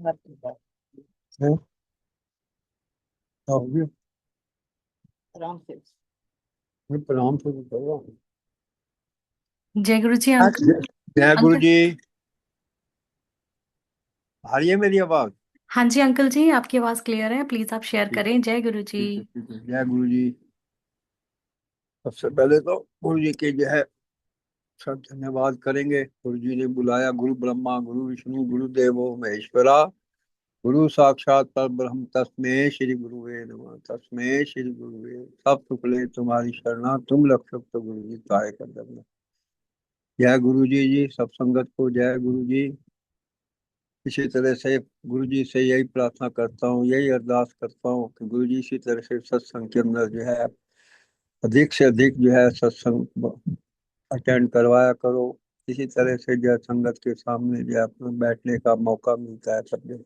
हैं? क्या हो गया? आराम से। मैं प्रणाम से कर रहा हूँ। जय गुरु जी अंकल। जय गुरु अंकल। जी। आ रही है मेरी आवाज? हाँ जी अंकल जी, आपकी आवाज़ क्लियर है, प्लीज़ आप शेयर ठीक करें। जय गुरु जी। ठीक है ठीक है। जय गुरु जी। सबसे पहले तो गुरु जी के जो है सब धन्यवाद करेंगे। गुरु जी ने बुलाया, गुरु ब्रह्मा गुरु विष्णु गुरु देवो महेश्वरा, गुरु साक्षात पर ब्रह्म तस्मै श्री गुरुवे नमः, तस्मै श्री गुरुवे। सब सुखले तुम्हारी शरणा, तुम रक्षक तो गुरु जी काय कर देना। जय गुरु जी। जी सब संगत को जय गुरु जी। इसी तरह से गुरु जी से यही प्रार्थना करता हूँ, यही अरदास करता हूँ कि गुरु जी इसी तरह से सत्संग के अंदर जो है अधिक से अधिक जो है सत्संग अटेंड करवाया करो। इसी तरह से जो है संगत के सामने जो है अपने बैठने का मौका मिलता है सब जगह।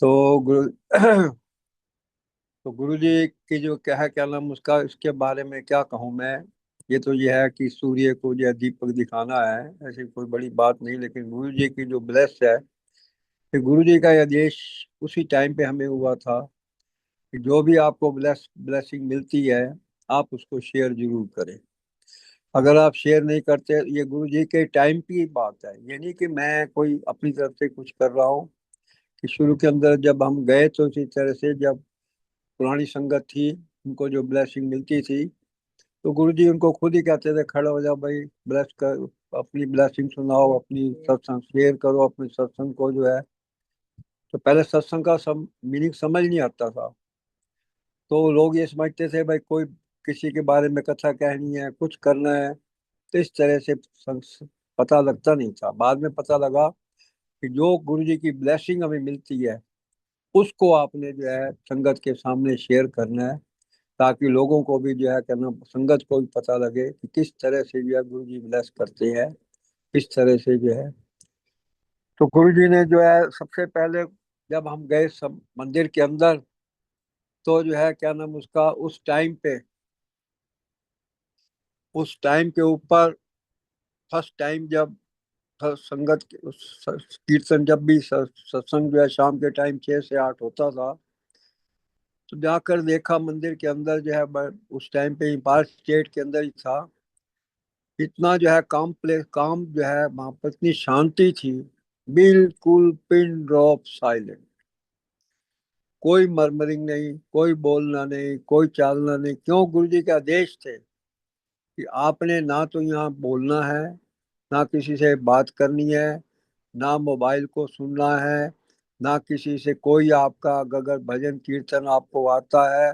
तो गुरु तो गुरु जी की जो क्या है, क्या नाम उसका, इसके बारे में क्या कहूँ मैं। ये तो ये है कि सूर्य को जो है दीपक दिखाना है, ऐसी कोई बड़ी बात नहीं। लेकिन गुरु जी की जो ब्लेस है कि गुरु जी का यह आदेश उसी टाइम पे हमें हुआ था कि जो भी आपको ब्लेसिंग मिलती है आप उसको शेयर जरूर करें। अगर आप शेयर नहीं करते, ये गुरु जी के टाइम की बात है, ये नहीं कि मैं कोई अपनी तरफ से कुछ कर रहा हूँ। कि शुरू के अंदर जब हम गए तो इसी तरह से जब पुरानी संगत थी उनको जो ब्लेसिंग मिलती थी तो गुरु जी उनको खुद ही कहते थे खड़े हो जाओ भाई, ब्लेस कर, अपनी ब्लेसिंग सुनाओ, अपनी सत्संग शेयर करो अपने सत्संग को जो है। तो पहले सत्संग का सब मीनिंग समझ नहीं आता था। तो लोग ये समझते थे भाई कोई किसी के बारे में कथा कहनी है, कुछ करना है। तो इस तरह से पता लगता नहीं था। बाद में पता लगा कि जो गुरु जी की ब्लेसिंग हमें मिलती है उसको आपने जो है संगत के सामने शेयर करना है, ताकि लोगों को भी जो है करना, संगत को भी पता लगे कि किस तरह से जो है गुरु जी ब्लेस करते हैं, किस तरह से जो है। तो गुरु जी ने जो है सबसे पहले जब हम गए सब मंदिर के अंदर, तो जो है क्या नाम उसका, उस टाइम के ऊपर फर्स्ट टाइम जब संगत कीर्तन, जब भी सत्संग जो है शाम के टाइम 6 से 8 होता था, तो जाकर देखा मंदिर के अंदर जो है उस टाइम पे पार्क स्टेट के अंदर ही था। इतना जो है काम जो है वहां पर इतनी शांति थी, बिल्कुल पिन ड्रॉप साइलेंट। कोई मरमरिंग नहीं, कोई बोलना नहीं, कोई चालना नहीं। क्यों? गुरु जी के आदेश थे कि आपने ना तो यहाँ बोलना है, ना किसी से बात करनी है, ना मोबाइल को सुनना है, ना किसी से कोई आपका अगर भजन कीर्तन आपको आता है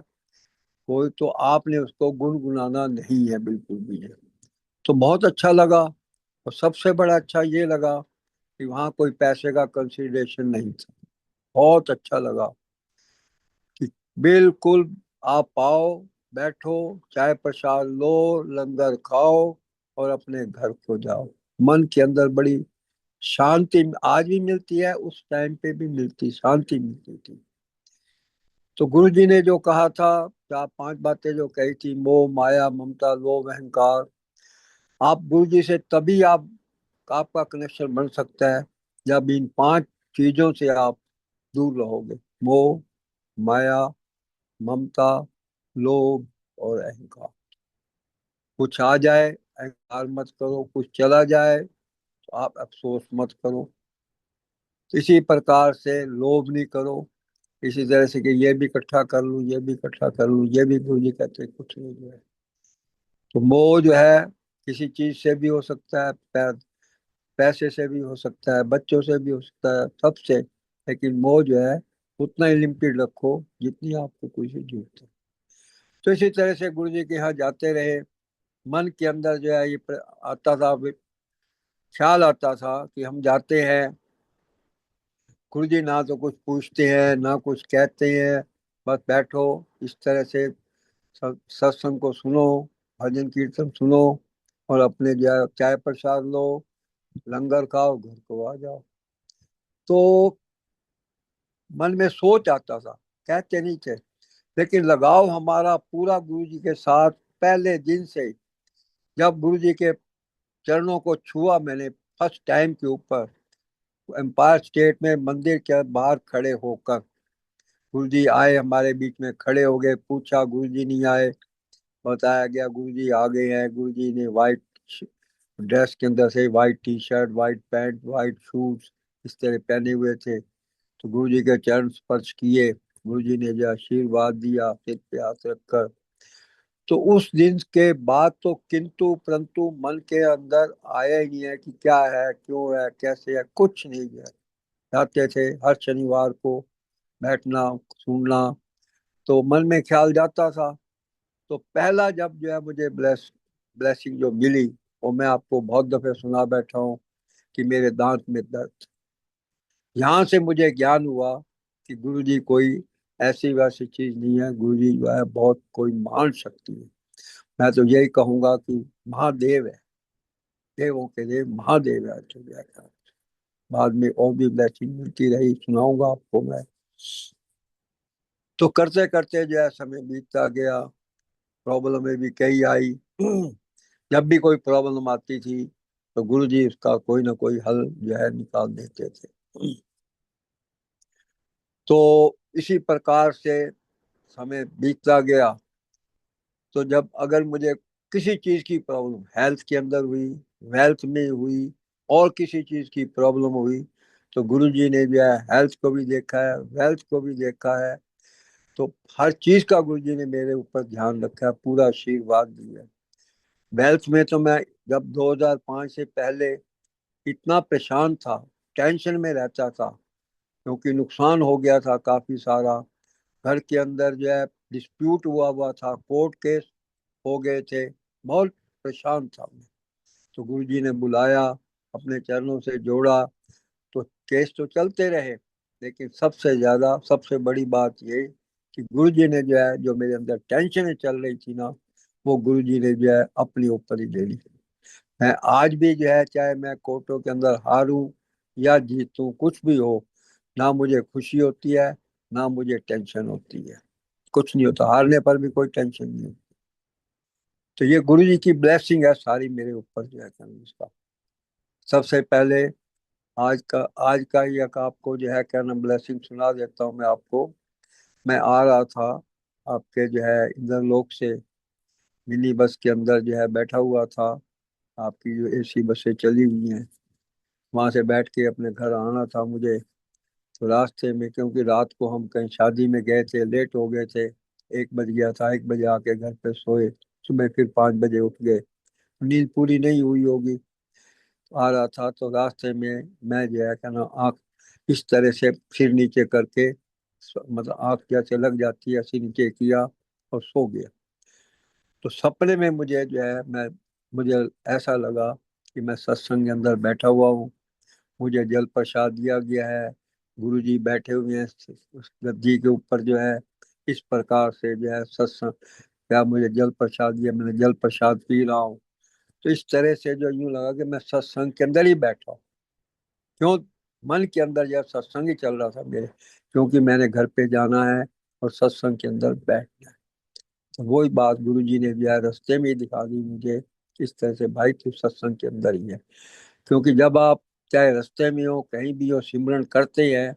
कोई, तो आपने उसको गुनगुनाना नहीं है बिल्कुल भी है। तो बहुत अच्छा लगा। और सबसे बड़ा अच्छा ये लगा कि वहाँ कोई पैसे का कंसिडरेशन नहीं था। बहुत अच्छा लगा कि बिल्कुल आप आओ, बैठो, चाय प्रसाद लो, लंगर खाओ और अपने घर को जाओ। मन के अंदर बड़ी शांति आज भी मिलती है, उस टाइम पे भी मिलती, शांति मिलती थी। तो गुरु जी ने जो कहा था, 4 5 बातें जो कही थी, मोह माया ममता लोभ अहंकार, आप गुरु जी से तभी आपका कनेक्शन बन सकता है जब इन 5 चीजों से आप दूर रहोगे। मोह माया ममता लोभ और अहंकार। कुछ आ जाए अहंकार मत करो, कुछ चला जाए तो आप अफसोस मत करो। इसी प्रकार से लोभ नहीं करो, इसी तरह से कि ये भी इकट्ठा कर लूं, ये भी इकट्ठा कर लूं, ये भी गुरु जी कहते हैं कुछ नहीं जो है। तो मोह जो है किसी चीज से भी हो सकता है, पैसे से भी हो सकता है, बच्चों से भी हो सकता है, सबसे। लेकिन मोह जो है उतना ही लिमिटेड रखो जितनी आपको कोई से जरूरत है। तो इसी तरह से गुरु जी के यहाँ जाते रहे। मन के अंदर जो है ये आता था, ख्याल आता था कि हम जाते हैं, गुरु जी ना तो कुछ पूछते हैं ना कुछ कहते हैं, बस बैठो इस तरह से सत्संग को सुनो, भजन कीर्तन सुनो और अपने जो है चाय प्रसाद लो, लंगर खाओ, घर को आ जाओ। तो मन में सोच आता था, कहते नहीं थे, लेकिन लगाव हमारा पूरा गुरु जी के साथ पहले दिन से ही। जब गुरु जी के चरणों को छुआ मैंने फर्स्ट टाइम के ऊपर, एम्पायर स्टेट में मंदिर के बाहर खड़े होकर गुरुजी आए, हमारे बीच में खड़े हो गए। पूछा, गुरुजी नहीं आए। बताया गया गुरुजी आ गए हैं। गुरुजी ने वाइट ड्रेस के अंदर से white T shirt, white pant, white shoes इस तरह पहने हुए थे। तो गुरुजी के चरण स्पर्श किए। गुरुजी ने जो आशीर्वाद दिया सिर पे हाथ रखकर। तो उस दिन के बाद तो किंतु परंतु मन के अंदर आया ही नहीं है कि क्या है, क्यों है, कैसे है, कुछ नहीं है। जाते थे हर शनिवार को, बैठना, सुनना, तो मन में ख्याल जाता था। तो पहला जब जो है मुझे ब्लेसिंग जो मिली, वो मैं आपको बहुत दफे सुना बैठा हूँ कि मेरे दांत में दर्द। यहाँ से मुझे ज्ञान हुआ कि गुरु जी कोई ऐसी वैसी चीज नहीं है। गुरु जी जो है बहुत कोई महान शक्ति है। मैं तो यही कहूंगा कि महादेव है, देवों के देव महादेव है। तो क्या कहा। बाद में और भी ब्लेसिंग मिलती रही, सुनाऊंगा आपको मैं। तो करते करते जो है समय बीतता गया। प्रॉब्लम भी कई आई। जब भी कोई प्रॉब्लम आती थी तो गुरुजी उसका कोई ना कोई हल जो है निकाल देते थे। तो इसी प्रकार से समय बीतता गया। तो जब अगर मुझे किसी चीज की प्रॉब्लम हेल्थ के अंदर हुई, वेल्थ में हुई, और किसी चीज की प्रॉब्लम हुई, तो गुरुजी ने जो है हेल्थ को भी देखा है, वेल्थ को भी देखा है। तो हर चीज का गुरुजी ने मेरे ऊपर ध्यान रखा है, पूरा आशीर्वाद दिया है। वेल्थ में तो मैं जब 2005 से पहले इतना परेशान था, टेंशन में रहता था, क्योंकि नुकसान हो गया था काफी सारा। घर के अंदर जो है डिस्प्यूट हुआ हुआ था, कोर्ट केस हो गए थे, बहुत परेशान था मैं। तो गुरुजी ने बुलाया, अपने चरणों से जोड़ा। तो केस तो चलते रहे, लेकिन सबसे ज्यादा सबसे बड़ी बात ये कि गुरुजी ने जो है, जो मेरे अंदर टेंशन चल रही थी ना, वो गुरुजी ने जो है अपने ऊपर ही ले ली। मैं आज भी जो है, चाहे मैं कोर्टों के अंदर हारूं या जीतूं, कुछ भी हो, ना मुझे खुशी होती है, ना मुझे टेंशन होती है। कुछ नहीं होता, हारने पर भी कोई टेंशन नहीं होती। तो ये गुरु जी की ब्लेसिंग है सारी मेरे ऊपर जो है कहना इसका। सबसे पहले आज का ही एक आपको जो है कहना ब्लेसिंग सुना देता हूँ मैं आपको। मैं आ रहा था आपके जो है इंद्रलोक से, मिनी बस के अंदर जो है बैठा हुआ था। आपकी जो एसी बसें चली हुई हैं, वहां से बैठ के अपने घर आना था मुझे। तो रास्ते में, क्योंकि रात को हम कहीं शादी में गए थे, लेट हो गए थे, 1 बज गया था, 1 बजे आके घर पे सोए। सुबह फिर 5 बजे उठ गए, नींद पूरी नहीं हुई होगी। आ रहा था तो रास्ते में मैं जो है क्या ना, आँख इस तरह से सिर नीचे करके, मतलब आँख जैसे लग जाती है, सिर नीचे किया और सो गया। तो सपने में मुझे जो है मुझे ऐसा लगा कि मैं सत्संग के अंदर बैठा हुआ हूँ, मुझे जल प्रसाद दिया गया है, गुरु जी बैठे हुए हैं उस गद्दी के ऊपर जो है, इस प्रकार से जो है सत्संग, क्या मुझे जल प्रसाद दिया, मैंने जल प्रसाद पी रहा हूँ। तो इस तरह से जो यूं लगा कि मैं सत्संग के अंदर ही बैठा हूँ। क्यों? मन के अंदर जो सत्संग ही चल रहा था मेरे, क्योंकि मैंने घर पे जाना है और सत्संग के अंदर बैठना है। तो वही बात गुरु जी ने जो है रास्ते में ही दिखा दी मुझे, इस तरह से भाई तू सत्संग के अंदर ही है। क्योंकि जब आप चाहे रास्ते में हो, कहीं भी हो, सिमरन करते हैं,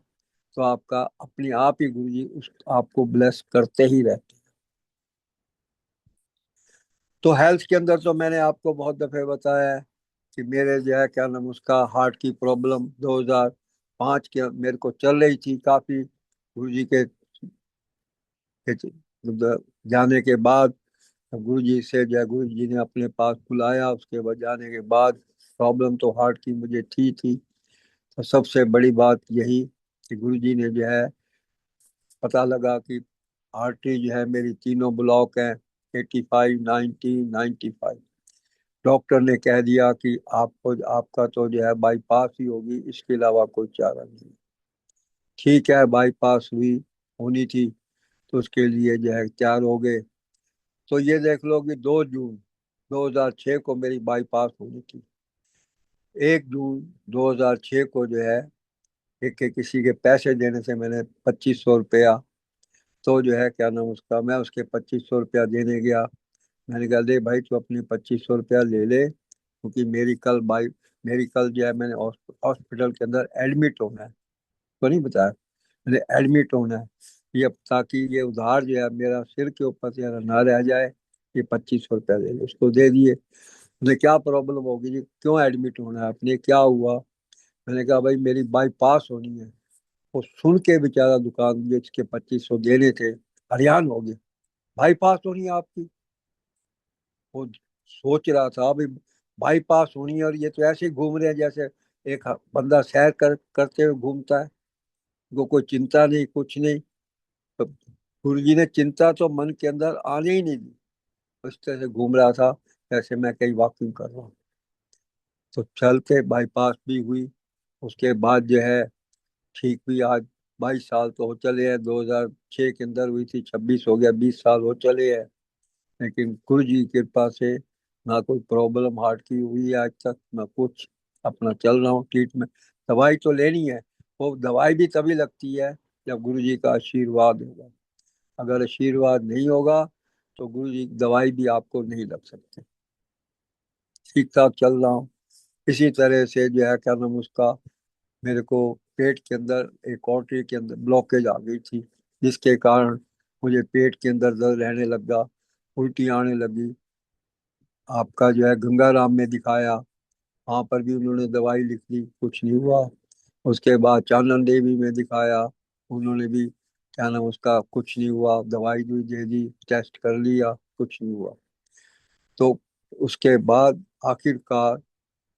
तो आपका अपने आप ही गुरु जी उस आपको ब्लेस करते ही रहते हैं। तो हेल्थ के अंदर तो मैंने आपको बहुत दफे बताया है कि मेरे जो है क्या नाम उसका हार्ट की प्रॉब्लम 2005 के मेरे को चल रही थी काफी। गुरुजी के जाने के बाद, गुरुजी से जो है गुरुजी ने अपने पास बुलाया, उसके बाद जाने के बाद प्रॉब्लम तो हार्ट की मुझे थी। तो सबसे बड़ी बात यही कि गुरुजी ने जो है पता लगा कि आर्टरी जो है मेरी तीनों ब्लॉक है, 85, 90, 95। डॉक्टर ने कह दिया कि आपको आपका तो जो है बाईपास ही होगी, इसके अलावा कोई चारा नहीं। ठीक है, बाईपास हुई, होनी थी, तो उसके लिए जो है तैयार हो गए। तो ये देख लो कि 2 जून 2006 को मेरी बाईपास होनी थी। 1 जून 2006 को जो है किसी के पैसे देने से मैंने 2500 रुपया, तो जो है क्या नाम उसका, मैं उसके 2500 रुपया देने गया। मैंने कहा दे भाई तू अपनी 2500 रुपया ले ले, क्योंकि मेरी कल मेरी कल जो है मैंने हॉस्पिटल के अंदर एडमिट होना है, तो नहीं बताया मैंने एडमिट होना है, ये ताकि ये उधार जो है मेरा सिर के ऊपर से ना रह जाए। ये 2500 रुपया दे दो, उसको दे दिए। मुझे क्या प्रॉब्लम होगी जी, क्यों एडमिट होना है आपने, क्या हुआ? मैंने कहा भाई मेरी बाईपास होनी है। वो सुन के बेचारा दुकान जिसके 2500 देने थे हरियान हो गया। बाईपास होनी है आपकी? वो सोच रहा था अभी बाईपास होनी है, और ये तो ऐसे ही घूम रहे हैं जैसे एक बंदा सैर करते हुए घूमता है, वो कोई चिंता नहीं कुछ नहीं। तो गुरु जी ने चिंता तो मन के अंदर आने ही नहीं दी। उस तरह से घूम रहा था जैसे मैं कहीं वॉकिंग कर रहा हूँ। तो चल के बाईपास भी हुई। उसके बाद जो है ठीक हुई। आज 22 साल तो हो चले हैं, 2006 के अंदर हुई थी, 26 हो गया, 20 साल हो चले हैं। लेकिन गुरु जी की कृपा से ना कोई प्रॉब्लम हार्ट की हुई है आज तक, ना कुछ। अपना चल रहा हूँ ट्रीटमेंट। दवाई तो लेनी है, वो दवाई भी तभी लगती है जब गुरु जी का आशीर्वाद होगा। अगर आशीर्वाद नहीं होगा तो गुरु जी की दवाई भी आपको नहीं लग सकती। ठीक ठाक चल रहा हूँ। इसी तरह से जो है क्या नाम उसका, मेरे को पेट के अंदर एक आर्टरी के अंदर ब्लॉकेज आ गई थी, जिसके कारण मुझे पेट के अंदर दर्द रहने लगा, उल्टी आने लगी। आपका जो है गंगाराम में दिखाया, वहां पर भी उन्होंने दवाई लिख दी, कुछ नहीं हुआ। उसके बाद चानन देवी में दिखाया, उन्होंने भी क्या नाम उसका कुछ नहीं हुआ, दवाई भी दे दी, टेस्ट कर लिया, कुछ नहीं हुआ। तो उसके बाद आखिरकार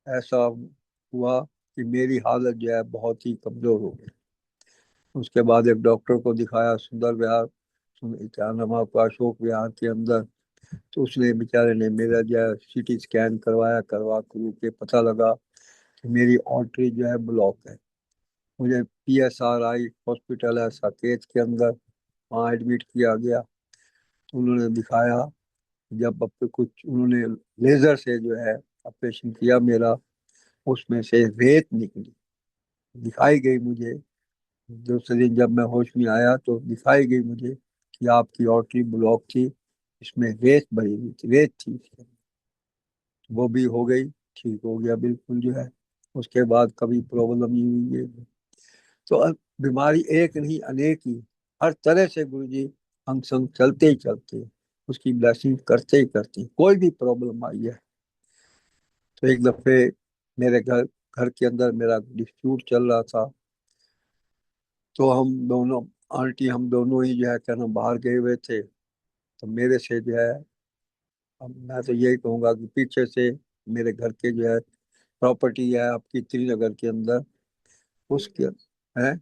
ऐसा हुआ कि मेरी हालत जो है बहुत ही कमजोर हो गई। उसके बाद एक डॉक्टर को दिखाया सुंदर विहार, क्या नाम है आपका, अशोक विहार के अंदर। तो उसने बेचारे ने मेरा जो है सीटी स्कैन करवाया, करवा करू के पता लगा कि मेरी आर्टरी जो है ब्लॉक है। मुझे PSRI हॉस्पिटल है साकेत के अंदर, वहाँ एडमिट किया गया। तो उन्होंने दिखाया, जब अब कुछ उन्होंने लेजर से जो है ऑपरेशन किया मेरा, उसमें से रेत निकली, दिखाई गई मुझे। दूसरे दिन जब मैं होश में आया तो दिखाई गई मुझे कि आपकी आर्टरी ब्लॉक थी, इसमें रेत भरी हुई थी, रेत थी इसमें। वो भी हो गई, ठीक हो गया बिल्कुल जो है। उसके बाद कभी प्रॉब्लम नहीं हुई है। तो अब बीमारी एक नहीं अनेक ही, हर तरह से गुरु जी हम संग चलते ही चलते, उसकी ब्लेसिंग करते ही करते, कोई भी प्रॉब्लम आई है। तो एक दफे मेरे घर घर के अंदर मेरा डिस्प्यूट चल रहा था। तो हम दोनों आंटी हम दोनों ही जो है क्या नाम बाहर गए हुए थे। तो मेरे से जो है, अब मैं तो यही कहूंगा कि पीछे से मेरे घर के जो है प्रॉपर्टी है आपकी त्रिनगर के अंदर, उसके है,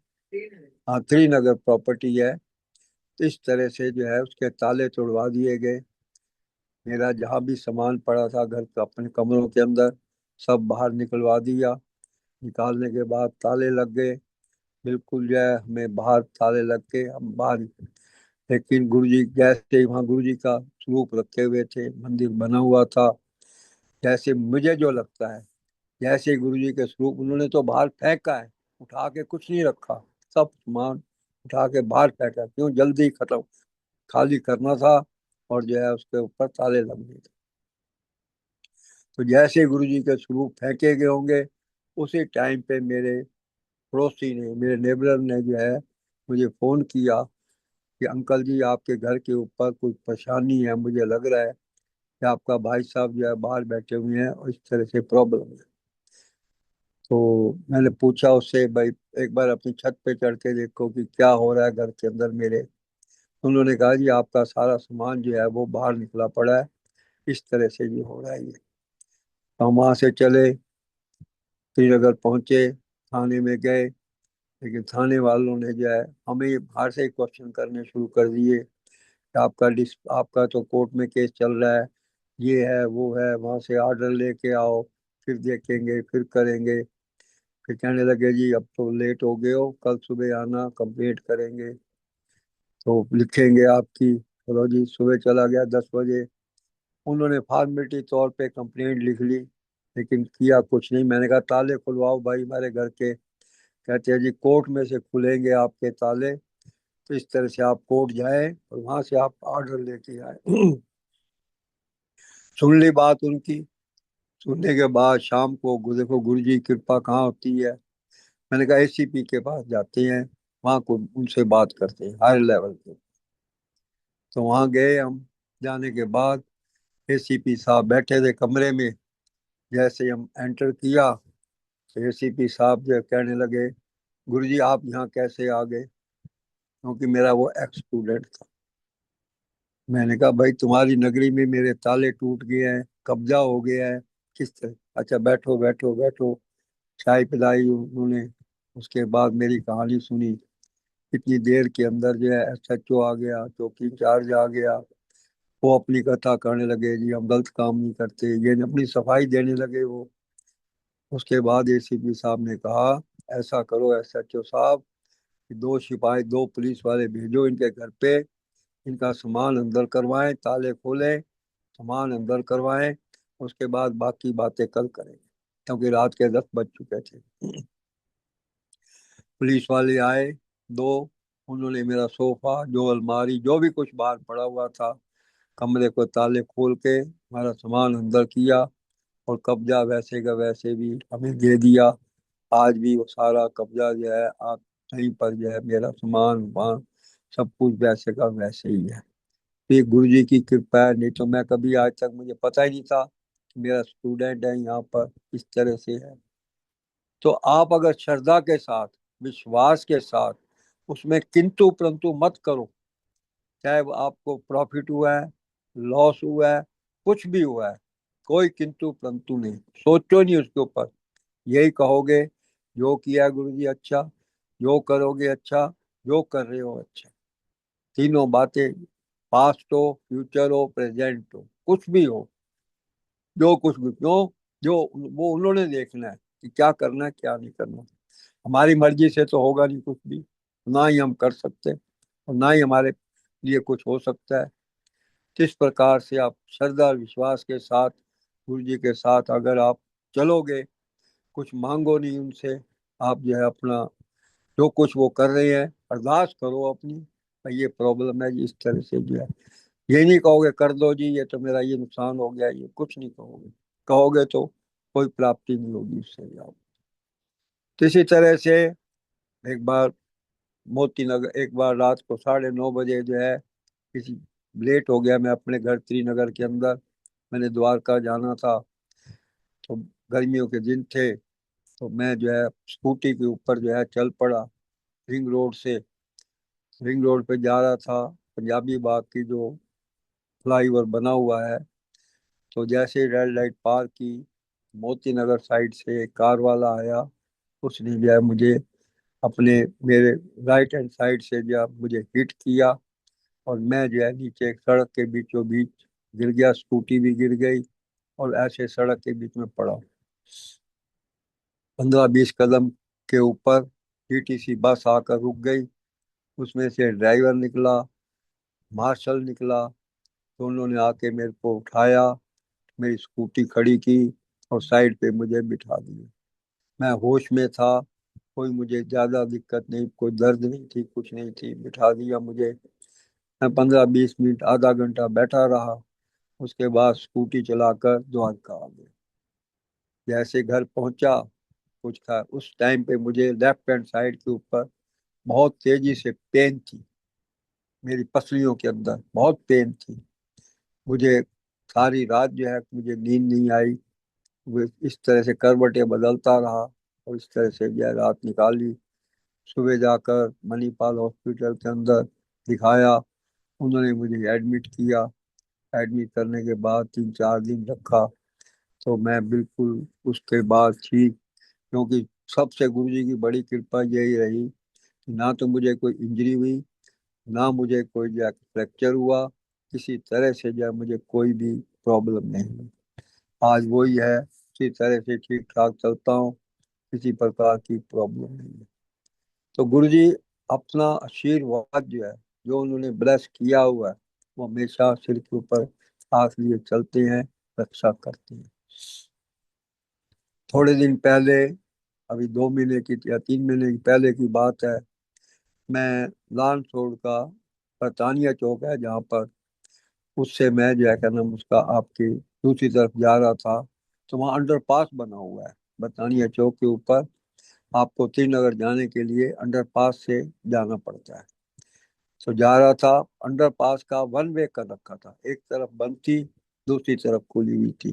हाँ त्रिनगर प्रॉपर्टी है। तो इस तरह से जो है उसके ताले तोड़वा दिए गए। मेरा जहाँ भी सामान पड़ा था घर का अपने कमरों के अंदर, सब बाहर निकलवा दिया। निकालने के बाद ताले लग गए, बिल्कुल जो है हमें बाहर ताले लग के हम बाहर। लेकिन गुरु जी जैसे वहाँ गुरु जी का स्वरूप रखे हुए थे, मंदिर बना हुआ था, जैसे मुझे जो लगता है, जैसे गुरु जी के स्वरूप उन्होंने तो बाहर फेंका है, उठा के कुछ नहीं रखा, सब सामान उठा के बाहर फेंका, क्यों, जल्दी खत्म, खाली करना था। और जो है उसके ऊपर ताले लगने थे। तो जैसे गुरु जी के स्वरूप फेंके गए होंगे, उसी टाइम पे मेरे पड़ोसी ने, मेरे नेबरर ने जो है मुझे फोन किया कि अंकल जी आपके घर के ऊपर कुछ परेशानी है, मुझे लग रहा है कि आपका भाई साहब जो है बाहर बैठे हुए हैं और इस तरह से प्रॉब्लम है। तो मैंने पूछा उससे, भाई एक बार अपनी छत पे चढ़ के देखो कि क्या हो रहा है घर के अंदर मेरे। उन्होंने कहा जी आपका सारा सामान जो है वो बाहर निकला पड़ा है, इस तरह से भी हो रहा है ये। तो हम वहां से चले, श्रीनगर पहुंचे, थाने में गए। लेकिन थाने वालों ने जो है हमें बाहर से ही क्वेश्चन करने शुरू कर दिए कि आपका तो कोर्ट में केस चल रहा है, ये है वो है, वहां से ऑर्डर लेके आओ, फिर देखेंगे, फिर करेंगे। फिर कहने लगे जी अब तो लेट हो गए हो, कल सुबह आना, कंप्लेंट करेंगे, तो लिखेंगे आपकी। चलो जी, सुबह चला गया 10 बजे। उन्होंने फॉर्मेलिटी तौर पे कंप्लेंट लिख ली, लेकिन किया कुछ नहीं। मैंने कहा ताले खुलवाओ भाई हमारे घर के। कहते हैं जी कोर्ट में से खुलेंगे आपके ताले, तो इस तरह से आप कोर्ट जाए और वहां से आप ऑर्डर लेके आए। सुन ली बात उनकी। सुनने के बाद शाम को देखो गुरु जी की कृपा कहाँ होती है। मैंने कहा एसीपी के पास जाते हैं, वहाँ को उनसे बात करते हैं हायर लेवल पे। तो वहाँ गए हम। जाने के बाद एसीपी साहब बैठे थे कमरे में। जैसे हम एंटर किया तो एसीपी साहब जो कहने लगे, गुरु जी आप यहाँ कैसे आ गए, क्योंकि मेरा वो एक्स स्टूडेंट था। मैंने कहा भाई तुम्हारी नगरी में मेरे ताले टूट गए हैं, कब्जा हो गया है, किस तरह। अच्छा बैठो बैठो बैठो। चाय पिलाई उन्होंने। उसके बाद मेरी कहानी सुनी। इतनी देर के अंदर जो है एसएचओ आ गया, चौकी इंचार्ज आ गया। वो अपनी कथा करने लगे, जी हम गलत काम नहीं करते, ये अपनी सफाई देने लगे वो। उसके बाद एसीपी साहब ने कहा, ऐसा करो एसएचओ साहब कि दो सिपाही, दो पुलिस वाले भेजो इनके घर पे। इनका सामान अंदर करवाएं, ताले खोलें, सामान अंदर करवाएं। उसके बाद बाकी बातें कल करेंगे, क्योंकि रात के 10 बज चुके थे। पुलिस वाले आए, दो। उन्होंने मेरा सोफा, जो अलमारी, जो भी कुछ बाहर पड़ा हुआ था, कमरे को ताले खोल के हमारा सामान अंदर किया। और कब्जा वैसे का वैसे भी हमें दे दिया। आज भी वो सारा कब्जा जो है आप कहीं पर जो है, मेरा सामान वहाँ सब कुछ वैसे का वैसे ही है। तो ये गुरु जी की कृपा है, नहीं तो मैं कभी आज तक, मुझे पता ही नहीं था कि मेरा स्टूडेंट है यहाँ पर इस तरह से है। तो आप अगर श्रद्धा के साथ, विश्वास के साथ उसमें किंतु परंतु मत करो। चाहे वो आपको प्रॉफिट हुआ है, लॉस हुआ है, कुछ भी हुआ है, कोई किंतु परंतु नहीं, सोचो नहीं उसके ऊपर। यही कहोगे जो किया गुरु जी अच्छा, जो करोगे अच्छा, जो कर रहे हो अच्छा। तीनों बातें, पास्ट हो, फ्यूचर हो, प्रेजेंट हो, कुछ भी हो, जो कुछ भी क्यों, जो वो उन्होंने देखना है कि क्या करना है क्या नहीं करना। हमारी मर्जी से तो होगा नहीं कुछ भी, ना ही हम कर सकते और ना ही हमारे लिए कुछ हो सकता है। किस प्रकार से आप श्रद्धा और विश्वास के साथ गुरु जी के साथ अगर आप चलोगे, कुछ मांगो नहीं उनसे, आप जो है अपना जो कुछ वो कर रहे हैं अरदास करो अपनी, भाई ये प्रॉब्लम है जी, इस तरह से जो है। ये नहीं कहोगे कर दो जी, ये तो मेरा ये नुकसान हो गया, ये कुछ नहीं कहोगे। कहोगे तो कोई प्राप्ति नहीं होगी उससे आप। तो इसी तरह से एक बार मोती नगर, एक बार रात को 9:30 बजे जो है, किसी लेट हो गया, मैं अपने घर त्रिनगर के अंदर, मैंने द्वारका जाना था। तो गर्मियों के दिन थे, तो मैं जो है स्कूटी के ऊपर जो है चल पड़ा रिंग रोड से। रिंग रोड पे जा रहा था, पंजाबी बाग की जो फ्लाईओवर बना हुआ है। तो जैसे रेड लाइट पार की, मोती नगर साइड से एक कार वाला आया। उसने जो है मुझे अपने, मेरे राइट हैंड साइड से जो है मुझे हिट किया। और मैं जो है नीचे एक सड़क के बीचों बीच गिर गया, स्कूटी भी गिर गई और ऐसे सड़क के बीच में पड़ा। 15-20 कदम के ऊपर टीटीसी बस आकर रुक गई। उसमें से ड्राइवर निकला, मार्शल निकला। तो उन्होंने आके मेरे को उठाया, मेरी स्कूटी खड़ी की और साइड पे मुझे बिठा दिया। मैं होश में था, कोई मुझे ज्यादा दिक्कत नहीं, कोई दर्द नहीं थी, कुछ नहीं थी, बिठा दिया मुझे। मैं 15-20 मिनट, आधा घंटा बैठा रहा। उसके बाद स्कूटी चलाकर द्वारका आ गया। जैसे घर पहुंचा, कुछ था उस टाइम पे, मुझे लेफ्ट हैंड साइड के ऊपर बहुत तेजी से पेन थी। मेरी पसलियों के अंदर बहुत पेन थी। मुझे सारी रात जो है मुझे नींद नहीं आई। वो इस तरह से करवटें बदलता रहा और इस तरह से जो है रात निकाली। सुबह जाकर मणिपाल हॉस्पिटल के अंदर दिखाया। उन्होंने मुझे एडमिट किया। एडमिट करने के बाद 3-4 दिन रखा। तो मैं बिल्कुल उसके बाद ठीक, क्योंकि सबसे गुरु जी की बड़ी कृपा यही रही कि ना तो मुझे कोई इंजरी हुई, ना मुझे कोई जो है फ्रैक्चर हुआ, किसी तरह से जो है मुझे कोई भी प्रॉब्लम नहीं हुई। आज वही है, इसी तरह से ठीक ठाक चलता हूँ, किसी प्रकार की प्रॉब्लम नहीं है। तो गुरु जी अपना आशीर्वाद जो है, जो उन्होंने ब्लेस किया हुआ है, वो हमेशा सिर के ऊपर हाथ लिए चलते हैं, रक्षा करते हैं। थोड़े दिन पहले, अभी 2 महीने की या 3 महीने की पहले की बात है, मैं लान रोड का बरतानिया चौक है जहाँ पर, उससे मैं जो है क्या नाम उसका आपकी दूसरी तरफ जा रहा था। तो वहाँ अंडरपास बना हुआ है बथानिया चौक के ऊपर। आपको श्रीनगर जाने के लिए अंडरपास से जाना पड़ता है। तो जा रहा था, अंडरपास का वन वे कर रखा था, एक तरफ बंद थी, दूसरी तरफ खुली हुई थी।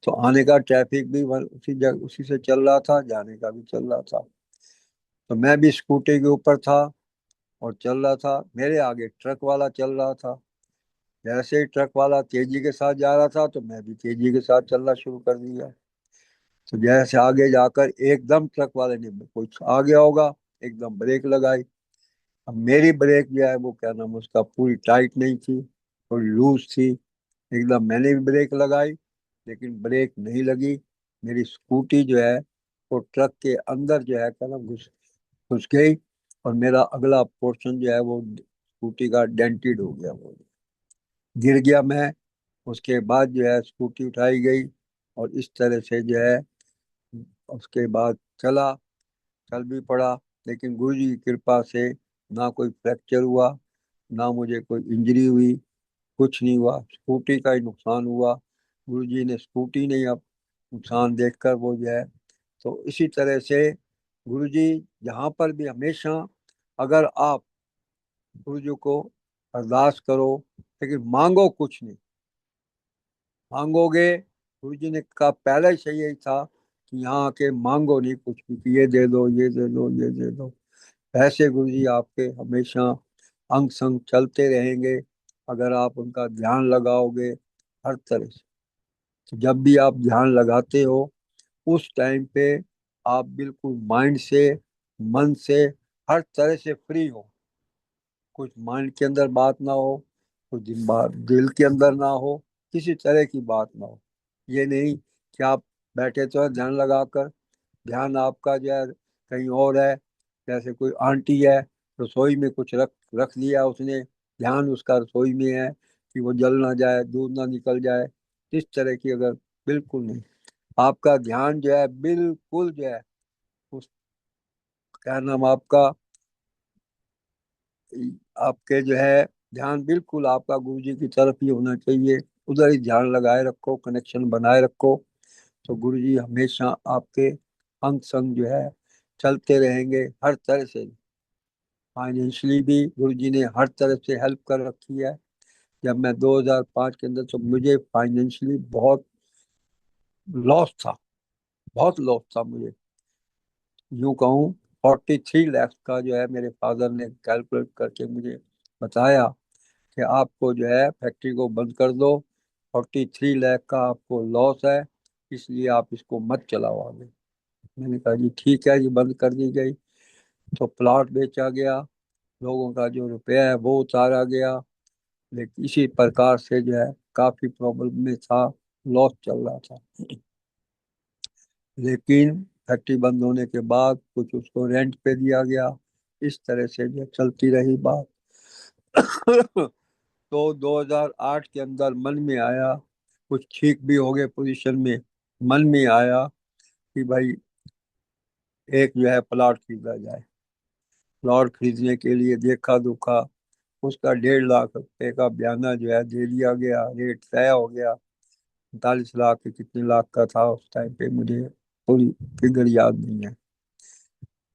तो आने का ट्रैफिक भी उसी जगह उसी से चल रहा था, जाने का भी चल रहा था। तो मैं भी स्कूटी के ऊपर था और चल रहा था। मेरे आगे ट्रक वाला चल रहा था। जैसे ही ट्रक वाला तेजी के साथ जा रहा था तो मैं भी तेजी के साथ चलना शुरू कर दिया। तो जैसे आगे जाकर एकदम ट्रक वाले ने कुछ आ गया होगा, एकदम ब्रेक लगाई। अब मेरी ब्रेक जो है वो क्या नाम उसका पूरी टाइट नहीं थी, थोड़ी लूज थी। एकदम मैंने भी ब्रेक लगाई, लेकिन ब्रेक नहीं लगी। मेरी स्कूटी जो है वो ट्रक के अंदर जो है क्या नाम घुस घुस गई, और मेरा अगला पोर्शन जो है वो स्कूटी का डेंटेड हो गया, वो गिर गया मैं। उसके बाद जो है स्कूटी उठाई गई, और इस तरह से जो है उसके बाद चल भी पड़ा। लेकिन गुरु जी की कृपा से ना कोई फ्रैक्चर हुआ, ना मुझे कोई इंजरी हुई, कुछ नहीं हुआ। स्कूटी का ही नुकसान हुआ। गुरु जी ने स्कूटी नहीं अब नुकसान देखकर वो जो है। तो इसी तरह से गुरु जी जहाँ पर भी हमेशा, अगर आप गुरु जी को अरदास करो, लेकिन मांगो कुछ नहीं, मांगोगे गुरु जी ने कहा पहले से यही था कि यहाँ आके मांगो नहीं कुछ भी कि ये दे दो, ये दे दो, ये दे दो। ऐसे गुरु जी आपके हमेशा अंग संग चलते रहेंगे, अगर आप उनका ध्यान लगाओगे हर तरह से। तो जब भी आप ध्यान लगाते हो उस टाइम पे आप बिल्कुल माइंड से, मन से, हर तरह से फ्री हो। कुछ माइंड के अंदर बात ना हो, कुछ दिल के अंदर ना हो, किसी तरह की बात ना हो। ये नहीं कि आप बैठे तो हैं ध्यान लगाकर, ध्यान आपका जो है कहीं और है। जैसे कोई आंटी है, रसोई में कुछ रख रख लिया उसने, ध्यान उसका रसोई में है कि वो जल ना जाए, दूध ना निकल जाए। इस तरह की अगर, बिल्कुल नहीं, आपका ध्यान जो है बिल्कुल जो है उस, क्या नाम आपका, आपके जो है ध्यान बिल्कुल आपका गुरु जी की तरफ ही होना चाहिए। उधर ही ध्यान लगाए रखो, कनेक्शन बनाए रखो। तो गुरु जी हमेशा आपके अंग संग जो है चलते रहेंगे हर तरह से। फाइनेंशियली भी गुरु जी ने हर तरफ से हेल्प कर रखी है। जब मैं 2005 के अंदर, तो मुझे फाइनेंशियली बहुत लॉस था, बहुत लॉस था मुझे। यूं कहूँ 43 लाख का जो है मेरे फादर ने कैलकुलेट करके मुझे बताया कि आपको जो है फैक्ट्री को बंद कर दो, 43 लाख का आपको लॉस है, इसलिए आप इसको मत चलाओ आगे। मैंने कहा जी ठीक है, जी बंद कर दी गई। तो प्लॉट बेचा गया, लोगों का जो रुपया है वो उतारा गया। लेकिन इसी प्रकार से जो है काफी प्रॉब्लम में था, लॉस चल रहा था। लेकिन फैक्ट्री बंद होने के बाद कुछ उसको रेंट पे दिया गया। इस तरह से जो चलती रही बात। तो 2008 के अंदर मन में आया, कुछ ठीक भी हो गए पोजीशन में, मन में आया कि भाई एक जो है प्लॉट खरीदा जाए। प्लॉट खरीदने के लिए देखा दुखा, उसका 1.5 लाख रुपए का बयाना जो है दे दिया गया, रेट तय हो गया। 45 लाख के कितने लाख का था उस टाइम पे, मुझे पूरी फिगर याद नहीं है।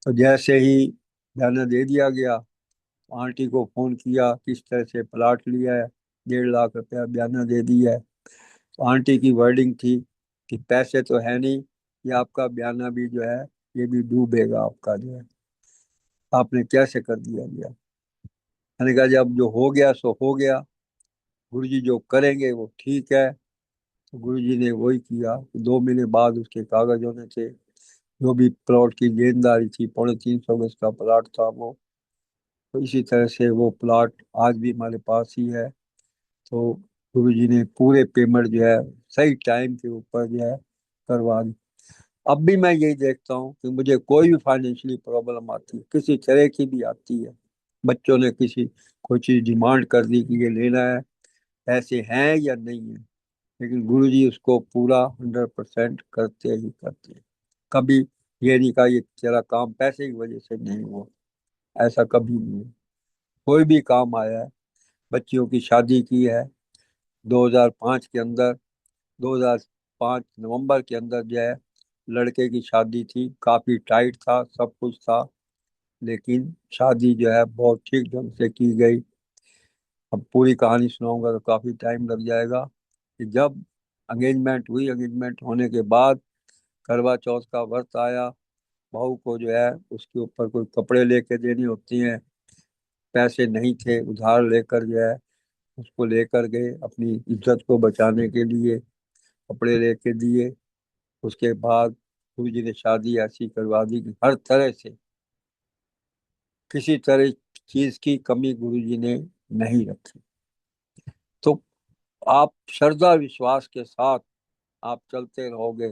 तो जैसे ही बयाना दे दिया गया, आंटी को फोन किया किस तरह से प्लॉट लिया है, 1.5 लाख रुपया बयाना दे दिया है। तो आंटी की वर्डिंग थी कि पैसे तो है नहीं, ये आपका बयाना भी जो है ये भी डूबेगा आपका जो है, आपने कैसे कर दिया गया। मैंने कहा जब जो हो गया सो हो गया, गुरुजी जो करेंगे वो ठीक है। तो गुरुजी ने वही किया। 2 महीने बाद उसके कागज होने थे। जो भी प्लॉट की लेनदारी थी, 350 गज का प्लॉट था वो। तो इसी तरह से वो प्लॉट आज भी हमारे पास ही है। तो गुरुजी ने पूरे पेमेंट जो है सही टाइम के ऊपर जो है करवा दी। अब भी मैं यही देखता हूँ कि मुझे कोई भी फाइनेंशियली प्रॉब्लम आती है, किसी तरह की भी आती है, बच्चों ने किसी कोई चीज डिमांड कर दी कि ये लेना है, पैसे हैं या नहीं है, लेकिन गुरुजी उसको पूरा 100% करते ही करते हैं। कभी ये नहीं कहा ये तेरा काम पैसे की वजह से नहीं हुआ, ऐसा कभी नहीं है। कोई भी काम आया है, बच्चियों की शादी की है 2005 के अंदर, 5 नवंबर के अंदर जो है लड़के की शादी थी। काफी टाइट था, सब कुछ था, लेकिन शादी जो है बहुत ठीक ढंग से की गई। अब पूरी कहानी सुनाऊंगा तो काफी टाइम लग जाएगा। कि जब एंगेजमेंट हुई, एंगेजमेंट होने के बाद करवा चौथ का व्रत आया। बहू को जो है उसके ऊपर कोई कपड़े लेके देनी होती हैं। पैसे नहीं थे, उधार लेकर जो है उसको लेकर गए अपनी इज्जत को बचाने के लिए, कपड़े लेके दिए। उसके बाद गुरु जी ने शादी ऐसी करवा दी कि हर तरह से किसी तरह चीज की कमी गुरु जी ने नहीं रखी। तो आप श्रद्धा विश्वास के साथ आप चलते रहोगे।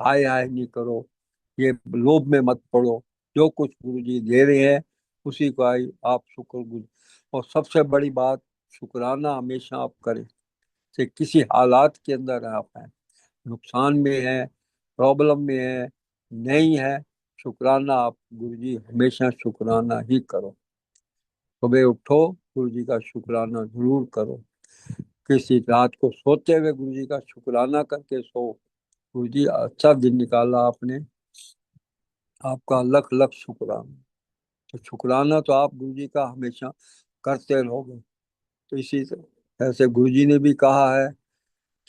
हाय हाय नहीं करो, ये लोभ में मत पड़ो। जो कुछ गुरु जी दे रहे हैं उसी का ही आप शुक्र गुरु। और सबसे बड़ी बात, शुक्राना हमेशा आप करें। से किसी हालात के अंदर आप हैं, नुकसान में है, प्रॉब्लम में है, नहीं है, शुक्राना आप गुरु जी हमेशा शुक्राना ही करो। सुबह उठो, गुरु जी का शुक्राना जरूर करो। किसी रात को सोते हुए गुरु जी का शुक्राना करके सो। गुरु जी अच्छा दिन निकाला आपने, आपका लख लख शुक्राना। तो शुक्राना तो आप गुरु जी का हमेशा करते रहोगे। तो इसी तरह ऐसे गुरु जी ने भी कहा है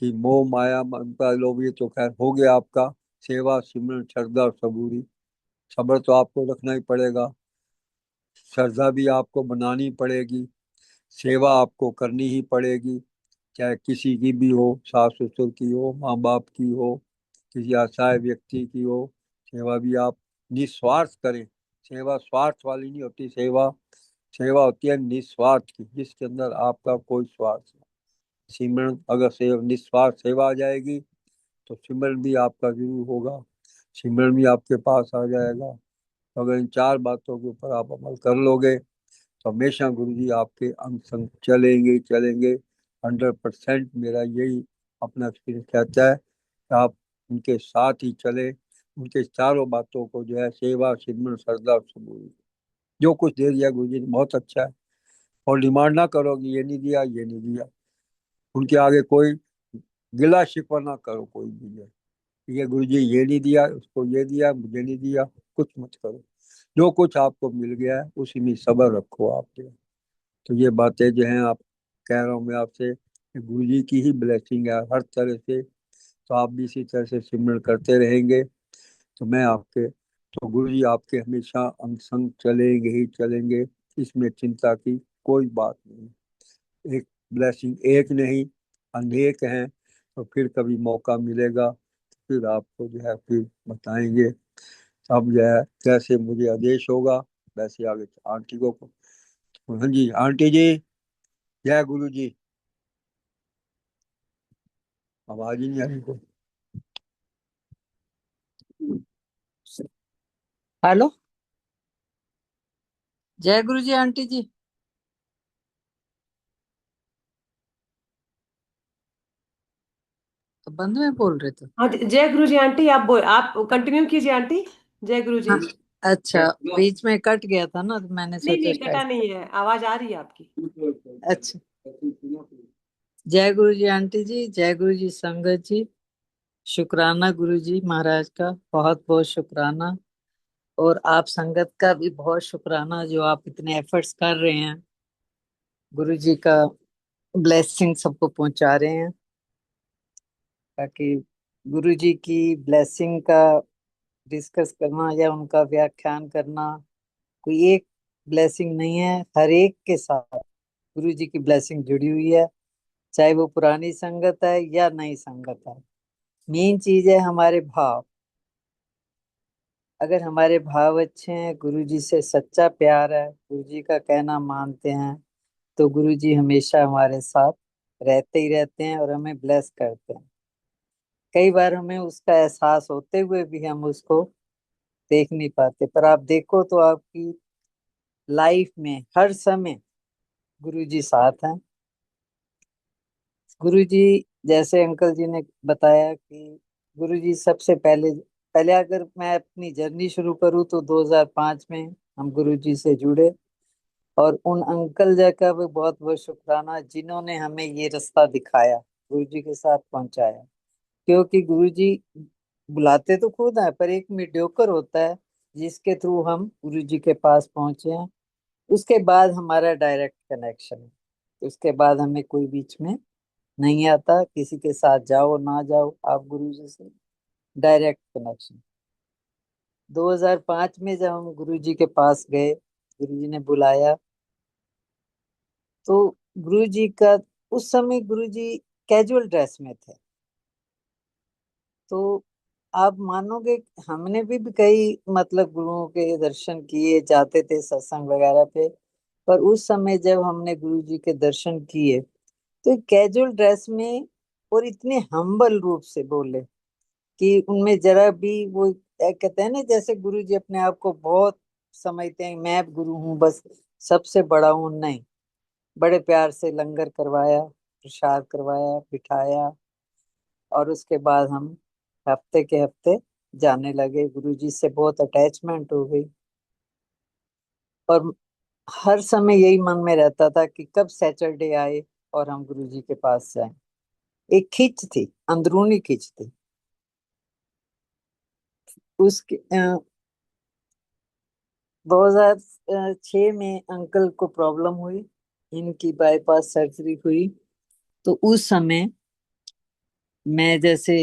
कि मोह माया ममता लोभ ये तो खैर हो गया आपका। सेवा सिमरन श्रद्धा और सबूरी। सब्र तो आपको रखना ही पड़ेगा, श्रद्धा भी आपको बनानी पड़ेगी, सेवा आपको करनी ही पड़ेगी। चाहे किसी की भी हो, सास ससुर की हो, माँ बाप की हो, किसी असहाय व्यक्ति की हो, सेवा भी आप निस्वार्थ करें। सेवा स्वार्थ वाली नहीं होती सेवा। सेवा होती है निस्वार्थ की, जिसके अंदर आपका कोई स्वार्थ नहीं। सिमरन अगर निस्वार्थ सेवा आ जाएगी तो सिमरन भी आपका जरूर होगा, सिमरन भी आपके पास आ जाएगा। तो अगर इन 4 बातों के ऊपर आप अमल कर लोगे तो हमेशा गुरु जी आपके अंग संग चलेंगे ही चलेंगे। 100% मेरा यही अपना एक्सपीरियंस कहता है कि आप उनके साथ ही चले। उनके चारों बातों को जो है सेवा सिमरन श्रद्धा और सबूरी, जो कुछ दे दिया गुरु जी ने बहुत अच्छा है। और डिमांड ना करो कि ये नहीं दिया ये नहीं दिया। उनके आगे कोई गिला शिकवा ना करो कोई भी है। ये गुरु जी ये नहीं दिया, उसको ये दिया, मुझे नहीं दिया, कुछ मत करो। जो कुछ आपको मिल गया है उसी में सब्र रखो आप जो। तो ये बातें जो हैं आप कह रहा हूँ मैं आपसे कि गुरु जी की ही ब्लेसिंग है हर तरह से। तो आप भी इसी तरह से सिमरन करते रहेंगे तो मैं आपके, तो गुरु जी आपके हमेशा अंग संग चलेंगे ही चलेंगे। इसमें चिंता की कोई बात नहीं। एक ब्लेसिंग एक नहीं, अनेक हैं। तो फिर कभी मौका मिलेगा तो फिर आपको जो है फिर बताएंगे। अब जो है जैसे मुझे आदेश होगा वैसे आगे आंटी को। हाँ जी आंटी जी, जय गुरु जी। आवाज ही नहीं आ रही को। हेलो। जय गुरु जी आंटी जी। तो बंद में बोल रहे थे। हाँ जय गुरु जी आंटी, आप कंटिन्यू कीजिए आंटी। जय गुरु जी। हाँ, अच्छा बीच में कट गया था ना तो मैंने नहीं सोचा नहीं, कटा शायद। नहीं है, आवाज आ रही है आपकी। अच्छा, जय गुरु जी आंटी जी, जय गुरु जी संगत जी। शुक्राना गुरु जी महाराज का, बहुत बहुत शुक्राना। और आप संगत का भी बहुत शुक्राना जो आप इतने एफर्ट्स कर रहे हैं, गुरु जी का ब्लेसिंग सबको पहुंचा रहे हैं। ताकि गुरु जी की ब्लेसिंग का डिस्कस करना या उनका व्याख्यान करना कोई एक ब्लेसिंग नहीं है, हर एक के साथ गुरु जी की ब्लेसिंग जुड़ी हुई है। चाहे वो पुरानी संगत है या नई संगत है, मेन चीज है हमारे भाव। अगर हमारे भाव अच्छे हैं, गुरु जी से सच्चा प्यार है, गुरु जी का कहना मानते हैं, तो गुरु जी हमेशा हमारे साथ रहते ही रहते हैं और हमें ब्लेस करते हैं। कई बार हमें उसका एहसास होते हुए भी हम उसको देख नहीं पाते, पर आप देखो तो आपकी लाइफ में हर समय गुरु जी साथ हैं। गुरु जी, जैसे अंकल जी ने बताया कि गुरु जी सबसे पहले पहले अगर मैं अपनी जर्नी शुरू करूँ तो 2005 में हम गुरु जी से जुड़े। और उन अंकल जी का भी बहुत बहुत शुक्राना जिन्होंने हमें ये रास्ता दिखाया, गुरु जी के साथ पहुंचाया। क्योंकि गुरुजी बुलाते तो खुद है, पर एक मीडियोकर होता है जिसके थ्रू हम गुरुजी के पास पहुंचे हैं। उसके बाद हमारा डायरेक्ट कनेक्शन है। उसके बाद हमें कोई बीच में नहीं आता, किसी के साथ जाओ ना जाओ, आप गुरुजी से डायरेक्ट कनेक्शन। 2005 में जब हम गुरुजी के पास गए, गुरुजी ने बुलाया, तो गुरुजी का उस समय गुरुजी कैजुअल ड्रेस में थे। तो आप मानोगे, हमने भी कई मतलब गुरुओं के दर्शन किए, जाते थे सत्संग वगैरह पे, पर उस समय जब हमने गुरुजी के दर्शन किए तो कैजुअल ड्रेस में और इतने हम्बल रूप से बोले कि उनमें जरा भी वो कहते हैं ना, जैसे गुरुजी अपने आप को बहुत समझते हैं, मैं गुरु हूँ बस, सबसे बड़ा हूँ, नहीं। बड़े प्यार से लंगर करवाया, प्रसाद करवाया, बिठाया, और उसके बाद हम हफ्ते के हफ्ते जाने लगे। गुरुजी से बहुत अटैचमेंट हो गई, और हर समय यही मन में रहता था कि कब सैटरडे आए और हम गुरुजी के पास जाएं। एक खिंच थी, अंदरूनी खिंच थी। उसके 2006 में अंकल को प्रॉब्लम हुई, इनकी बाईपास सर्जरी हुई। तो उस समय मैं जैसे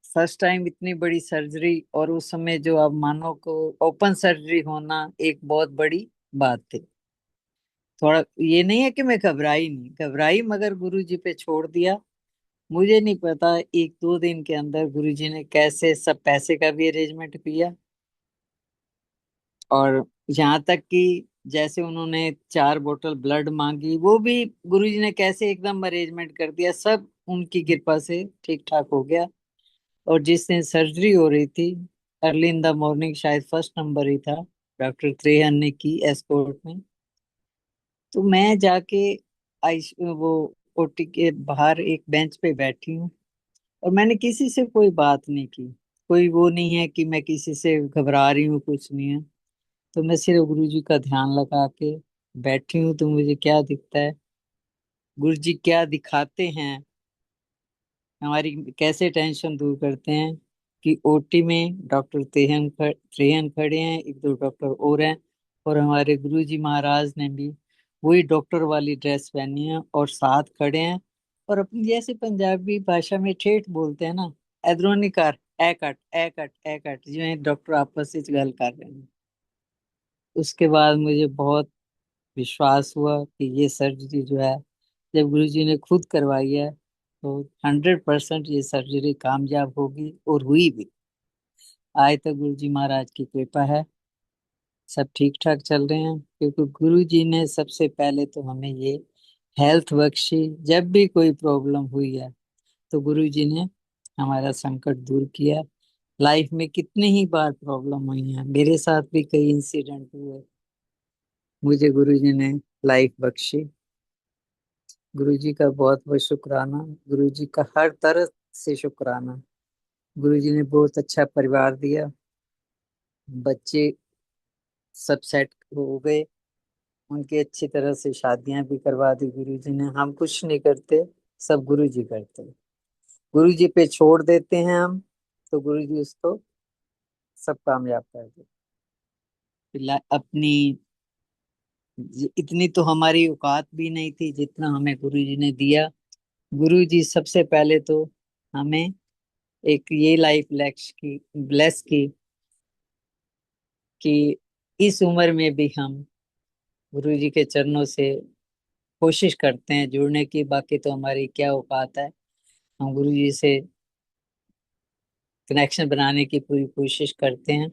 फर्स्ट टाइम इतनी बड़ी सर्जरी, और उस समय जो आप मानो को ओपन सर्जरी होना एक बहुत बड़ी बात थी। थोड़ा ये नहीं है कि मैं घबराई, नहीं घबराई, मगर गुरुजी पे छोड़ दिया। मुझे नहीं पता 1-2 दिन के अंदर गुरुजी ने कैसे सब पैसे का भी अरेंजमेंट किया, और यहाँ तक कि जैसे उन्होंने 4 बोतल ब्लड मांगी, वो भी गुरुजी ने कैसे एकदम अरेंजमेंट कर दिया, सब उनकी कृपा से ठीक ठाक हो गया। और जिस दिन सर्जरी हो रही थी, अर्ली इन द मॉर्निंग, शायद फर्स्ट नंबर ही था, डॉक्टर त्रेहन ने की एस्कॉर्ट में। तो मैं जाके आई वो ओटी के बाहर एक बेंच पे बैठी हूँ, और मैंने किसी से कोई बात नहीं की। कोई वो नहीं है कि मैं किसी से घबरा रही हूँ, कुछ नहीं है। तो मैं सिर्फ गुरु जी का ध्यान लगा के बैठी हूँ। तो मुझे क्या दिखता है, गुरु जी क्या दिखाते हैं, हमारी कैसे टेंशन दूर करते हैं, कि ओटी में डॉक्टर त्रेहन खड़े हैं, 1-2 डॉक्टर और हैं, और हमारे गुरु जी महाराज ने भी वही डॉक्टर वाली ड्रेस पहनी है और साथ खड़े हैं। और अपनी जैसे पंजाबी भाषा में ठेठ बोलते हैं ना, इधरों नहीं कर, ए कट ए कट ए कट, जिवें डॉक्टर आपस में गल कर रहे हैं। उसके बाद मुझे बहुत विश्वास हुआ कि ये सर्जरी जो है, जब गुरुजी ने खुद करवाई है, तो 100% ये सर्जरी कामयाब होगी, और हुई भी। आज तक गुरुजी महाराज की कृपा है, सब ठीक ठाक चल रहे हैं, क्योंकि गुरुजी ने सबसे पहले तो हमें ये हेल्थ बख्शी। जब भी कोई प्रॉब्लम हुई है तो गुरुजी ने हमारा संकट दूर किया। लाइफ में कितनी ही बार प्रॉब्लम हुई है, मेरे साथ भी कई इंसिडेंट हुए, मुझे गुरुजी ने लाइफ बख्शी। गुरुजी का बहुत बहुत शुक्राना, गुरुजी का हर तरह से शुक्राना। गुरुजी ने बहुत अच्छा परिवार दिया, बच्चे सब सेट हो गए, उनकी अच्छी तरह से शादियां भी करवा दी गुरुजी ने। हम कुछ नहीं करते, सब गुरुजी करते हैं। गुरुजी पे छोड़ देते हैं हम, तो गुरुजी उसको सब कामयाब कर देते। अपनी इतनी तो हमारी औकात भी नहीं थी जितना हमें गुरुजी ने दिया। गुरुजी सबसे पहले तो हमें एक ये लाइफ लैक्स की ब्लेस की, कि इस उम्र में भी हम गुरु जी के चरणों से कोशिश करते हैं जुड़ने की। बाकी तो हमारी क्या औकात है, हम गुरु जी से कनेक्शन बनाने की पूरी कोशिश करते हैं।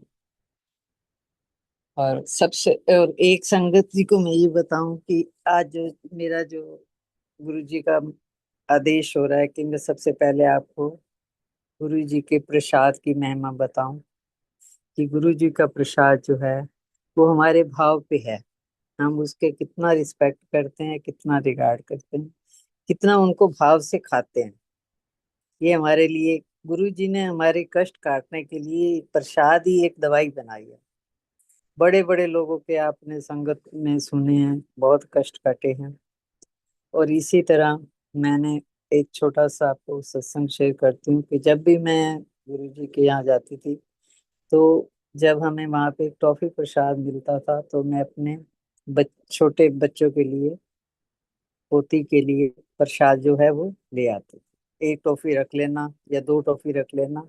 और सबसे, और एक संगत जी को मैं ये बताऊं कि आज जो मेरा जो गुरु जी का आदेश हो रहा है कि मैं सबसे पहले आपको गुरु जी के प्रसाद की महिमा बताऊं, कि गुरु जी का प्रसाद जो है वो हमारे भाव पे है। हम उसके कितना रिस्पेक्ट करते हैं, कितना रिगार्ड करते हैं, कितना उनको भाव से खाते हैं। ये हमारे लिए गुरु जी ने हमारे कष्ट काटने के लिए प्रसाद ही एक दवाई बनाई है। बड़े बड़े लोगों के आपने संगत में सुने हैं, बहुत कष्ट काटे हैं, और इसी तरह मैंने एक छोटा सा आपको सत्संग शेयर करती हूँ कि जब भी मैं गुरु जी के यहाँ जाती थी, तो जब हमें वहाँ पे टॉफी प्रसाद मिलता था, तो मैं अपने छोटे बच्चों के लिए, पोती के लिए प्रसाद जो है वो ले आती थी। एक टॉफी रख लेना या दो टॉफी रख लेना,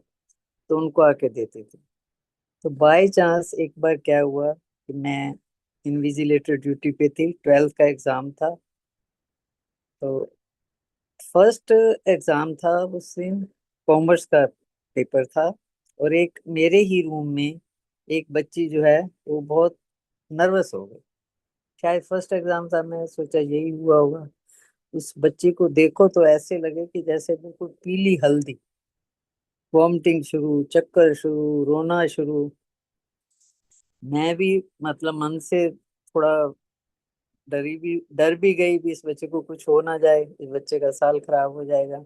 तो उनको आके देती थी। तो बाय चांस एक बार क्या हुआ कि मैं इन्विजिलेटर ड्यूटी पे थी, 12th का एग्जाम था। तो फर्स्ट एग्जाम था उस दिन, कॉमर्स का पेपर था। और एक मेरे ही रूम में एक बच्ची जो है वो बहुत नर्वस हो गई। शायद फर्स्ट एग्जाम था, मैं सोचा यही हुआ होगा। उस बच्ची को देखो तो ऐसे लगे कि जैसे बिल्कुल पीली हल्दी, वॉमिटिंग शुरू, चक्कर शुरू, रोना शुरू। मैं भी मतलब मन से थोड़ा डर भी गई भी, इस बच्चे को कुछ हो ना जाए, इस बच्चे का साल खराब हो जाएगा।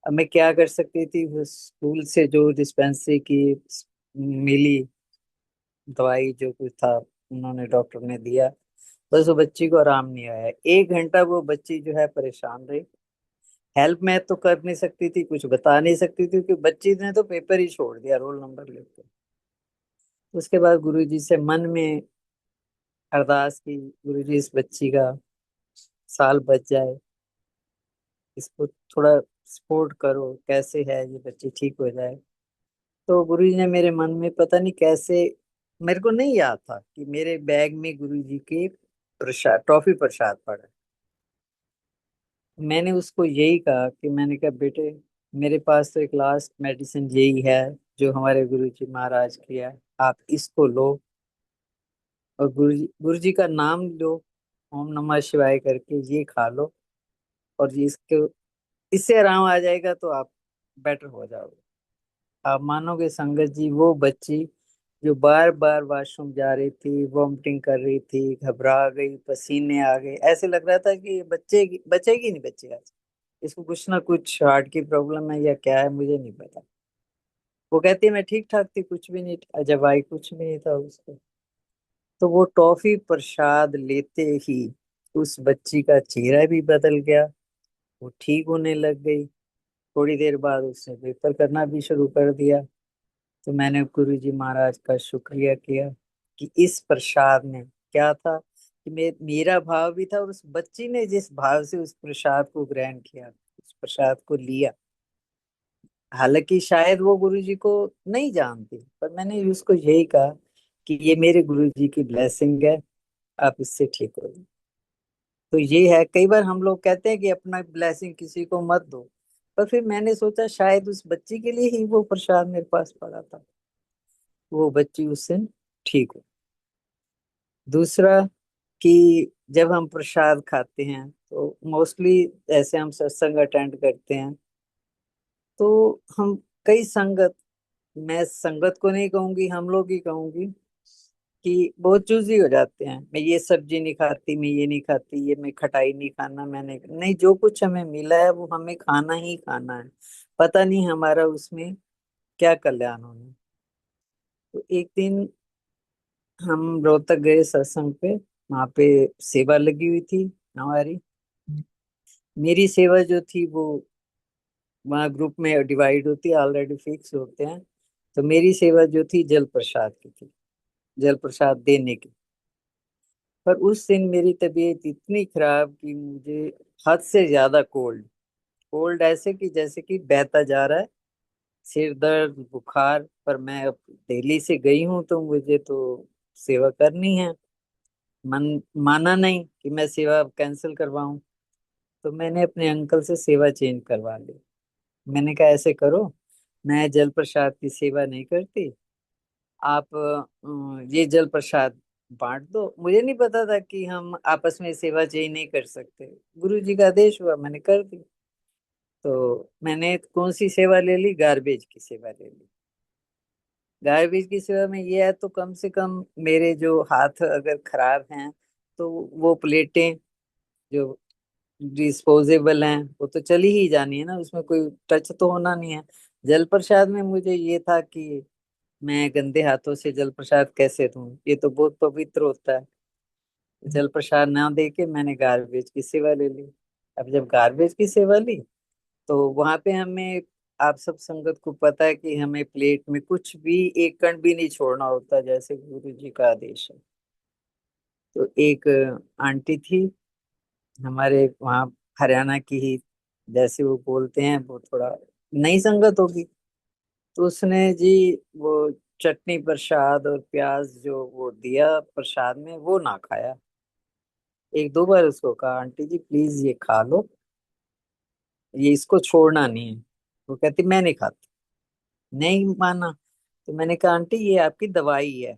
अब मैं क्या कर सकती थी, उस स्कूल से जो डिस्पेंसरी की मिली दवाई जो कुछ था, उन्होंने, डॉक्टर ने दिया, बस वो बच्ची को आराम नहीं आया। 1 घंटा वो बच्ची जो है परेशान रही। हेल्प मैं तो कर नहीं सकती थी, कुछ बता नहीं सकती थी, क्योंकि बच्ची ने तो पेपर ही छोड़ दिया रोल नंबर लेके। उसके बाद गुरुजी से मन में अरदास की, गुरुजी इस बच्ची का साल बच जाए, इसको थोड़ा सपोर्ट करो, कैसे है ये बच्ची ठीक हो जाए। तो गुरुजी ने मेरे मन में पता नहीं कैसे, मेरे को नहीं याद था कि मेरे बैग में गुरुजी के प्रसाद, टॉफी प्रसाद पड़ा है। मैंने उसको यही कहा कि, मैंने कहा बेटे, मेरे पास तो एक लास्ट मेडिसिन यही है जो हमारे गुरुजी महाराज की है, आप इसको लो और गुरुजी का नाम लो, ओम नमः शिवाय करके ये खा लो, और ये इसके, इससे आराम आ जाएगा तो आप बेटर हो जाओगे। आप मानोगे संगत जी, वो बच्ची जो बार बार वॉशरूम जा रही थी, वॉमिटिंग कर रही थी, घबरा गई, पसीने आ गए, ऐसे लग रहा था कि ये बचेगी नहीं, बच्चे आज, इसको कुछ ना कुछ हार्ट की प्रॉब्लम है या क्या है, मुझे नहीं पता। वो कहती है मैं ठीक ठाक थी, कुछ भी नहीं, जब आई कुछ भी नहीं था उसको। तो वो टॉफी प्रसाद लेते ही उस बच्ची का चेहरा भी बदल गया, वो ठीक होने लग गई। थोड़ी देर बाद उसने पेपर करना भी शुरू कर दिया। तो मैंने गुरु जी महाराज का शुक्रिया किया कि इस प्रसाद में क्या था, कि मेरा भाव भी था, और उस बच्ची ने जिस भाव से उस प्रसाद को ग्रहण किया, उस प्रसाद को लिया। हालांकि शायद वो गुरु जी को नहीं जानती, पर मैंने उसको यही कहा कि ये मेरे गुरु जी की ब्लेसिंग है, आप इससे ठीक हो जाओ। तो ये है, कई बार हम लोग कहते हैं कि अपना ब्लेसिंग किसी को मत दो, पर फिर मैंने सोचा शायद उस बच्ची के लिए ही वो प्रसाद मेरे पास पड़ा था, वो बच्ची उस दिन ठीक हो। दूसरा कि जब हम प्रसाद खाते हैं तो मोस्टली, ऐसे हम सत्संग अटेंड करते हैं, तो हम कई संगत, मैं संगत को नहीं कहूंगी, हम लोग ही कहूंगी, कि बहुत चूजी हो जाते हैं। मैं ये सब्जी नहीं खाती, मैं ये नहीं खाती, ये मैं खटाई नहीं खाना, मैंने नहीं, जो कुछ हमें मिला है वो हमें खाना ही खाना है। पता नहीं हमारा उसमें क्या कल्याण होना। तो एक दिन हम रोहतक गए सत्संग पे, वहाँ पे सेवा लगी हुई थी हमारी। मेरी सेवा जो थी वो वहाँ ग्रुप में डिवाइड होती है, ऑलरेडी फिक्स होते हैं। तो मेरी सेवा जो थी जल प्रसाद की थी, जल प्रसाद देने की। पर उस दिन मेरी तबीयत इतनी खराब कि मुझे हद से ज्यादा कोल्ड, कोल्ड ऐसे कि जैसे कि बहता जा रहा है, सिर दर्द, बुखार। पर मैं अब दिल्ली से गई हूँ तो मुझे तो सेवा करनी है। मन माना नहीं कि मैं सेवा कैंसिल करवाऊं, तो मैंने अपने अंकल से सेवा चेंज करवा ली। मैंने कहा ऐसे करो, मैं जल प्रसाद की सेवा नहीं करती, आप ये जल प्रसाद बांट दो। मुझे नहीं पता था कि हम आपस में सेवा चेंज नहीं कर सकते, गुरु जी का आदेश हुआ, मैंने कर दी। तो मैंने कौन सी सेवा ले ली, गार्बेज की सेवा ले ली। गार्बेज की सेवा में ये है, तो कम से कम मेरे जो हाथ अगर खराब हैं, तो वो प्लेटें जो डिस्पोजेबल हैं वो तो चली ही जानी है ना, उसमें कोई टच तो होना नहीं है। जल प्रसाद में मुझे ये था कि मैं गंदे हाथों से जल प्रसाद कैसे दूं, ये तो बहुत पवित्र होता है। जल प्रसाद ना दे के मैंने गार्बेज की सेवा ले ली। अब जब गार्बेज की सेवा ली तो वहां पे हमें, आप सब संगत को पता है कि हमें प्लेट में कुछ भी एक कण भी नहीं छोड़ना होता, जैसे गुरु जी का आदेश है। तो एक आंटी थी हमारे वहाँ, हरियाणा की ही, जैसे वो बोलते हैं, वो थोड़ा नई संगत होगी। तो उसने जी वो चटनी प्रसाद और प्याज जो वो दिया प्रसाद में, वो ना खाया। एक दो बार उसको कहा, आंटी जी प्लीज ये खा लो, ये इसको छोड़ना नहीं है। वो कहती मैं नहीं खाती, नहीं माना। तो मैंने कहा आंटी ये आपकी दवाई है।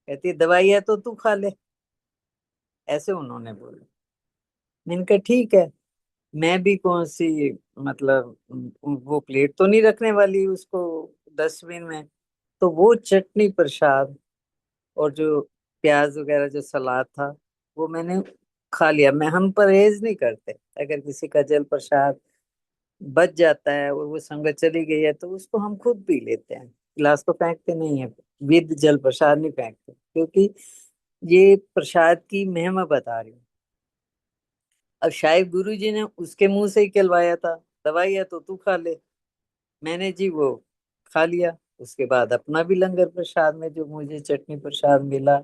कहती है दवाई है तो तू खा ले, ऐसे उन्होंने बोला। मैंने कहा ठीक है, मैं भी कौन सी, मतलब वो प्लेट तो नहीं रखने वाली उसको डस्टबिन में। तो वो चटनी प्रसाद और जो प्याज वगैरह जो सलाद था, वो मैंने खा लिया। मैं, हम परहेज नहीं करते। अगर किसी का जल प्रसाद बच जाता है और वो संगत चली गई है तो उसको हम खुद पी लेते हैं, गिलास को फेंकते नहीं है। विद जल प्रसाद नहीं फेंकते, क्योंकि ये प्रसाद की महिमा बता रही हूँ। अब शायद गुरु जी ने उसके मुंह से ही कहलवाया था, दवाई है तो तू खा ले। मैंने जी वो खा लिया। उसके बाद अपना भी लंगर प्रसाद में जो मुझे चटनी प्रसाद मिला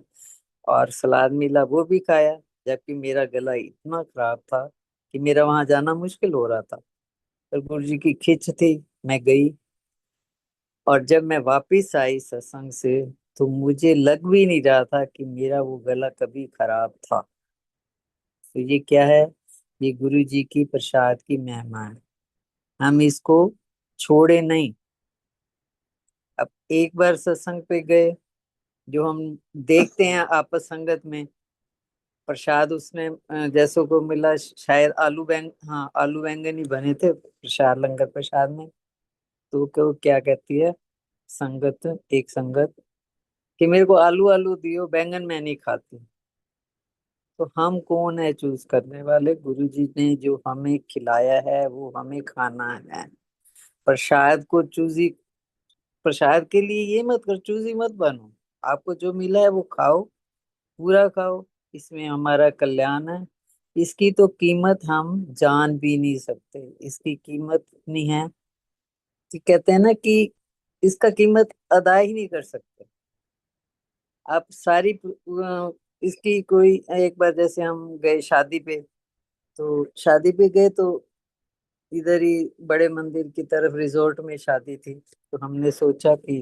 और सलाद मिला वो भी खाया, जबकि मेरा गला इतना खराब था कि मेरा वहां जाना मुश्किल हो रहा था। पर गुरु जी की खिंच थी, मैं गई। और जब मैं वापिस आई सत्संग से, तो मुझे लग भी नहीं रहा था कि मेरा वो गला कभी खराब था। तो ये क्या है? ये गुरु जी की प्रसाद की महिमा है, हम इसको छोड़े नहीं। अब एक बार सत्संग पे गए, जो हम देखते हैं आपस संगत में, प्रसाद उसने जैसों को मिला, शायद आलू बैंग, हाँ आलू बैंगन ही बने थे प्रसाद, लंगर प्रसाद में। तो वो क्या कहती है संगत, एक संगत, कि मेरे को आलू आलू दियो, बैंगन मैं नहीं खाती। तो हम कौन है चूज करने वाले? गुरु जी ने जो हमें खिलाया है वो हमें खाना है। प्रसाद को चूजी, प्रसाद के लिए ये मत कर, चूजी मत बनो। आपको जो मिला है वो खाओ, पूरा खाओ, इसमें हमारा कल्याण है। इसकी तो कीमत हम जान भी नहीं सकते। इसकी कीमत इतनी है कि कहते हैं ना कि इसका कीमत अदा ही नहीं कर सकते। आप सारी इसकी कोई, एक बार जैसे हम गए शादी पे, तो शादी पे गए तो इधर ही बड़े मंदिर की तरफ रिजॉर्ट में शादी थी। तो हमने सोचा कि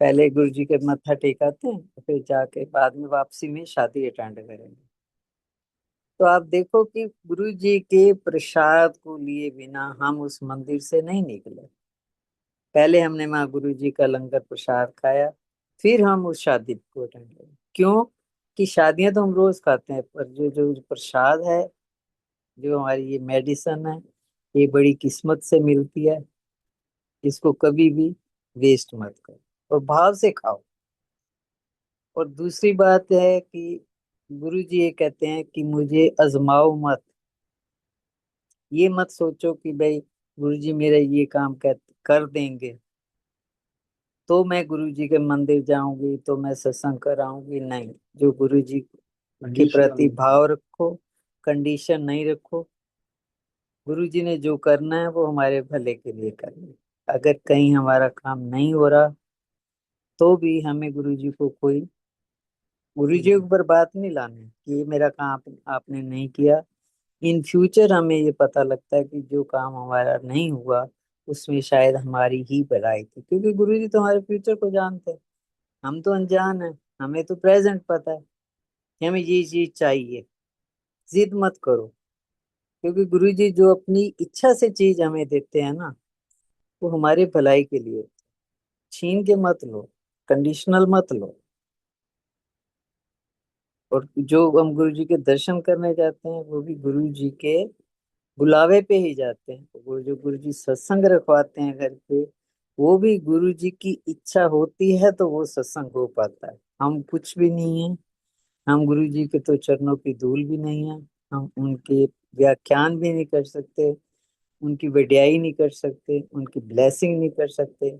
पहले गुरु जी के मत्था टेकाते हैं, तो फिर जाके बाद में वापसी में शादी अटेंड करेंगे। तो आप देखो कि गुरु जी के प्रसाद को लिए बिना हम उस मंदिर से नहीं निकले। पहले हमने माँ गुरु जी का लंगर प्रसाद खाया, फिर हम उस शादी को अटेंड करें। क्यों? कि शादियां तो हम रोज खाते हैं, पर जो जो प्रसाद है, जो हमारी ये मेडिसिन है, ये बड़ी किस्मत से मिलती है। इसको कभी भी वेस्ट मत करो और भाव से खाओ। और दूसरी बात है कि गुरु जी ये कहते हैं कि मुझे आजमाओ मत। ये मत सोचो कि भाई गुरु जी मेरा ये काम कर देंगे तो मैं गुरु जी के मंदिर जाऊंगी, तो मैं सत्संग कराऊंगी। नहीं, जो गुरु जी के प्रति भाव रखो, कंडीशन नहीं रखो। गुरु जी ने जो करना है वो हमारे भले के लिए करना है। अगर कहीं हमारा काम नहीं हो रहा तो भी हमें गुरु जी को कोई, गुरु जी के ऊपर बात नहीं लानी कि ये मेरा काम आपने नहीं किया। इन फ्यूचर हमें ये पता लगता है कि जो काम हमारा नहीं हुआ उसमें शायद हमारी ही भलाई थी, क्योंकि गुरु जी तो हमारे फ्यूचर को जानते हैं। हम तो अनजान है, हमें तो प्रेजेंट पता है कि हमें ये चीज चाहिए। जिद मत करो, क्योंकि गुरु जी जो अपनी इच्छा से चीज हमें देते हैं ना, वो हमारे भलाई के लिए होती है। छीन के मत लो, कंडीशनल मत लो। और जो हम गुरु जी के दर्शन करने जाते हैं वो भी गुरु जी के बुलावे पे ही जाते हैं। वो जो गुरु जी सत्संग रखवाते हैं घर पे, वो भी गुरु जी की इच्छा होती है तो वो सत्संग हो पाता है। हम कुछ भी नहीं है, हम गुरु जी के तो चरणों की धूल भी नहीं है। हम उनके व्याख्यान भी नहीं कर सकते, उनकी वड्याई नहीं कर सकते, उनकी ब्लेसिंग नहीं कर सकते।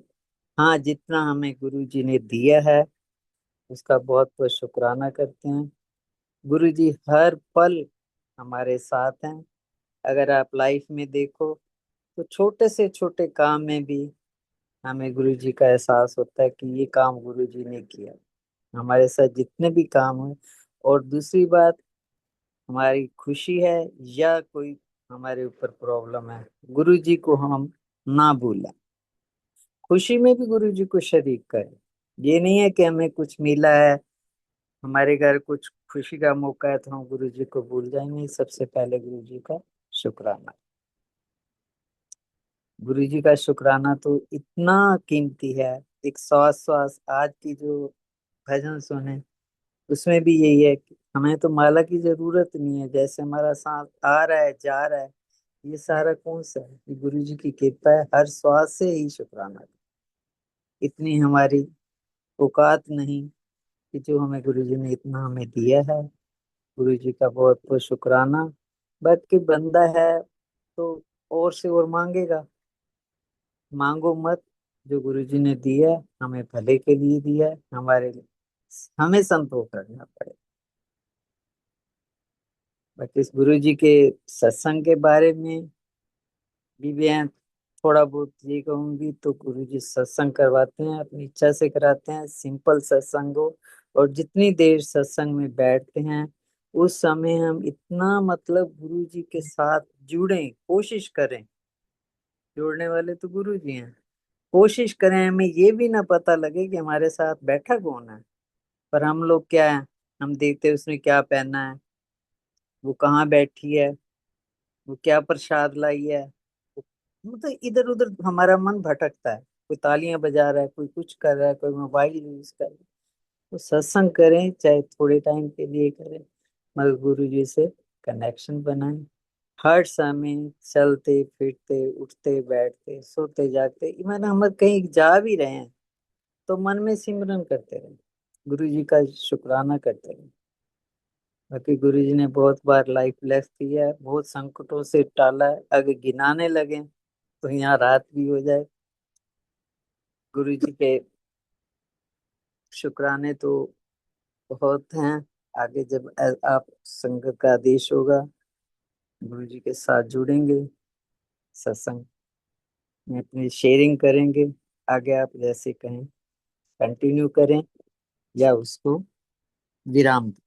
हाँ, जितना हमें गुरु जी ने दिया है उसका बहुत बहुत शुक्राना करते हैं। गुरु जी हर पल हमारे साथ हैं। अगर आप लाइफ में देखो तो छोटे से छोटे काम में भी हमें गुरु जी का एहसास होता है कि ये काम गुरु जी ने किया। हमारे साथ जितने भी काम हुए, और दूसरी बात, हमारी खुशी है या कोई हमारे ऊपर प्रॉब्लम है, गुरु जी को हम ना भूलें। खुशी में भी गुरु जी को शरीक करें। ये नहीं है कि हमें कुछ मिला है, हमारे घर कुछ खुशी का मौका है तो हम गुरु जी को भूल जाएंगे। सबसे पहले गुरु जी का शुक्राना। गुरु जी का शुक्राना तो इतना कीमती है। एक श्वास श्वास आज की जो भजन सुने उसमें भी यही है कि हमें तो माला की जरूरत नहीं है, जैसे हमारा सांस आ रहा है जा रहा है, ये सारा कौन सा है? ये गुरु जी की कृपा है। हर श्वास से ही शुक्राना। इतनी हमारी औकात नहीं कि जो हमें गुरु जी ने इतना हमें दिया है। गुरु जी का बहुत बहुत शुक्राना। बाकी बंदा है तो और से और मांगेगा, मांगो मत। जो गुरु जी ने दिया है, हमें भले के लिए दिया है, हमारे लिए हमें संतोष करना पड़े। बाकी इस गुरु जी के सत्संग के बारे में भी मैं थोड़ा बहुत ये कहूंगी, तो गुरु जी सत्संग करवाते हैं, अपनी इच्छा से कराते हैं। सिंपल सत्संग हो, और जितनी देर सत्संग में बैठते हैं उस समय हम इतना मतलब गुरु जी के साथ जुड़ें, कोशिश करें। जोड़ने वाले तो गुरु जी हैं। कोशिश करें हमें ये भी ना पता लगे कि हमारे साथ बैठा कौन है। पर हम लोग क्या है, हम देखते हैं उसने क्या पहना है, वो कहाँ बैठी है, वो क्या प्रसाद लाई है। मतलब इधर उधर हमारा मन भटकता है। कोई तालियां बजा रहा है, कोई कुछ कर रहा है, कोई मोबाइल यूज कर रहा है। तो सत्संग करें, चाहे थोड़े टाइम के लिए करें, मगर गुरु जी से कनेक्शन बनाएं। हर समय चलते फिरते उठते बैठते सोते जागते, इवन हम कहीं जा भी रहे हैं तो मन में सिमरन करते रहे, गुरु जी का शुक्राना करते रहे। बाकी गुरु जी ने बहुत बार लाइफ ब्लेस किया है, बहुत संकटों से टाला है। अगर गिनाने लगे तो यहाँ रात भी हो जाए। गुरु जी के शुक्राने तो बहुत हैं। आगे जब आप संघ का आदेश होगा, गुरु जी के साथ जुड़ेंगे, सत्संग में अपनी शेयरिंग करेंगे। आगे आप जैसे कहें कंटिन्यू करें या उसको विराम दें।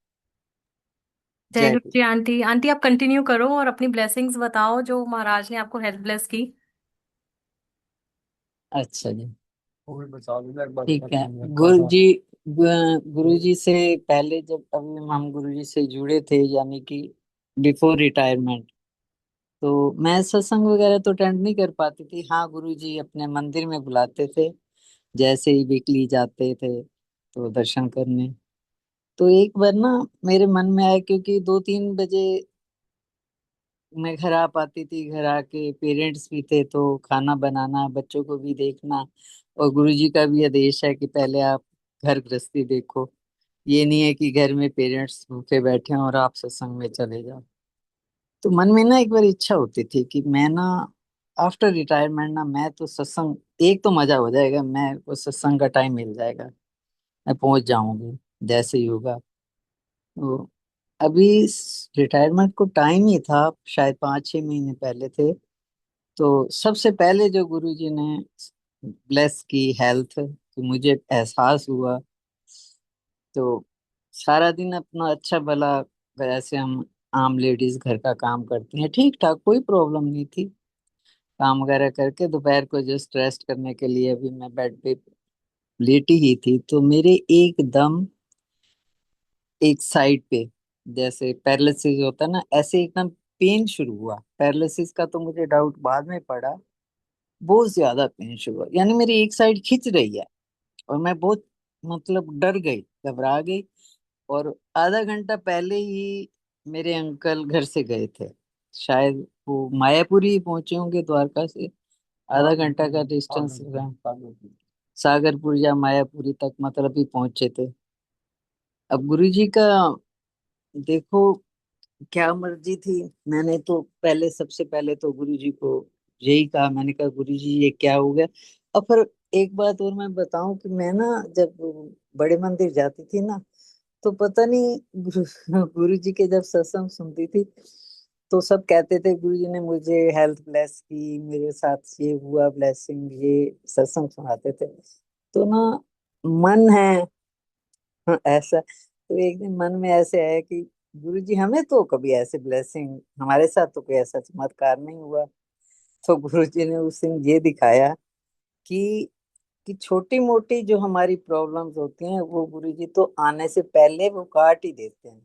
जय जय गुरु गुरु। जी। आंटी आंटी आप कंटिन्यू करो और अपनी ब्लेसिंग्स बताओ जो महाराज ने आपको हेल्प ब्लेस की। अच्छा जी, वो भी बता दो एक बार ठीक है। कहा। गुरु जी से पहले जब अभी हम गुरु जी से जुड़े थे, यानी कि बिफोर रिटायरमेंट, तो मैं सत्संग वगैरह तो अटेंड नहीं कर पाती थी। हाँ, गुरु जी अपने मंदिर में बुलाते थे, जैसे ही वीकली जाते थे तो दर्शन करने। तो एक बार ना मेरे मन में आया, क्योंकि 2-3 बजे मैं घर आ पाती थी, घर आके पेरेंट्स भी थे तो खाना बनाना, बच्चों को भी देखना। और गुरु जी का भी आदेश है कि पहले आप घर गृहस्थी देखो, ये नहीं है कि घर में पेरेंट्स भूखे बैठे हैं और आप सत्संग में चले जाओ। तो मन में ना एक बार इच्छा होती थी कि मैं ना आफ्टर रिटायरमेंट ना, मैं तो सत्संग, एक तो मजा हो जाएगा, मैं वो सत्संग का टाइम मिल जाएगा, मैं पहुंच जाऊंगी जैसे ही होगा। तो अभी रिटायरमेंट को टाइम ही था, शायद 5-6 महीने पहले थे। तो सबसे पहले जो गुरु जी ने ब्लेस की हेल्थ, कि मुझे एहसास हुआ, तो सारा दिन अपना अच्छा भला, वैसे हम आम लेडीज घर का काम करती हैं, ठीक ठाक कोई प्रॉब्लम नहीं थी। काम वगैरह करके दोपहर को जस्ट रेस्ट करने के लिए अभी मैं बेड पे लेटी ही थी, तो मेरे एकदम एक साइड पे जैसे पैरालिसिस होता है ना, ऐसे एकदम पेन शुरू हुआ। पैरालिसिस का तो मुझे डाउट बाद में पड़ा। बहुत ज्यादा पेन शुरू हुआ, यानी मेरी एक साइड खिंच रही है, और मैं बहुत मतलब डर गई, घबरा गई। और आधा घंटा पहले ही मेरे अंकल घर से गए थे, शायद वो मायापुरी पहुंचे होंगे द्वारका से, आधा घंटा का डिस्टेंस रहा। सागरपुर या मायापुरी तक मतलब ही पहुंचे थे। अब गुरु जी का देखो क्या मर्जी थी। मैंने तो पहले, सबसे पहले तो गुरु जी को यही कहा, मैंने कहा गुरु जी ये क्या हो गया। और फिर एक बात और मैं बताऊं कि मैं ना जब बड़े मंदिर जाती थी ना, तो पता नहीं गुरु जी के जब सत्संग सुनती थी तो सब कहते थे गुरु जी ने मुझे हेल्थ ब्लेस की, मेरे साथ ये हुआ ब्लेसिंग, ये सत्संग सुनाते थे। तो ना मन है, हाँ, ऐसा तो एक दिन मन में ऐसे आया कि गुरु जी हमें तो कभी ऐसे ब्लेसिंग, हमारे साथ तो कोई ऐसा चमत्कार नहीं हुआ। तो गुरु जी ने उस दिन ये दिखाया कि छोटी मोटी जो हमारी प्रॉब्लम्स होती हैं वो गुरु जी तो आने से पहले वो काट ही देते हैं,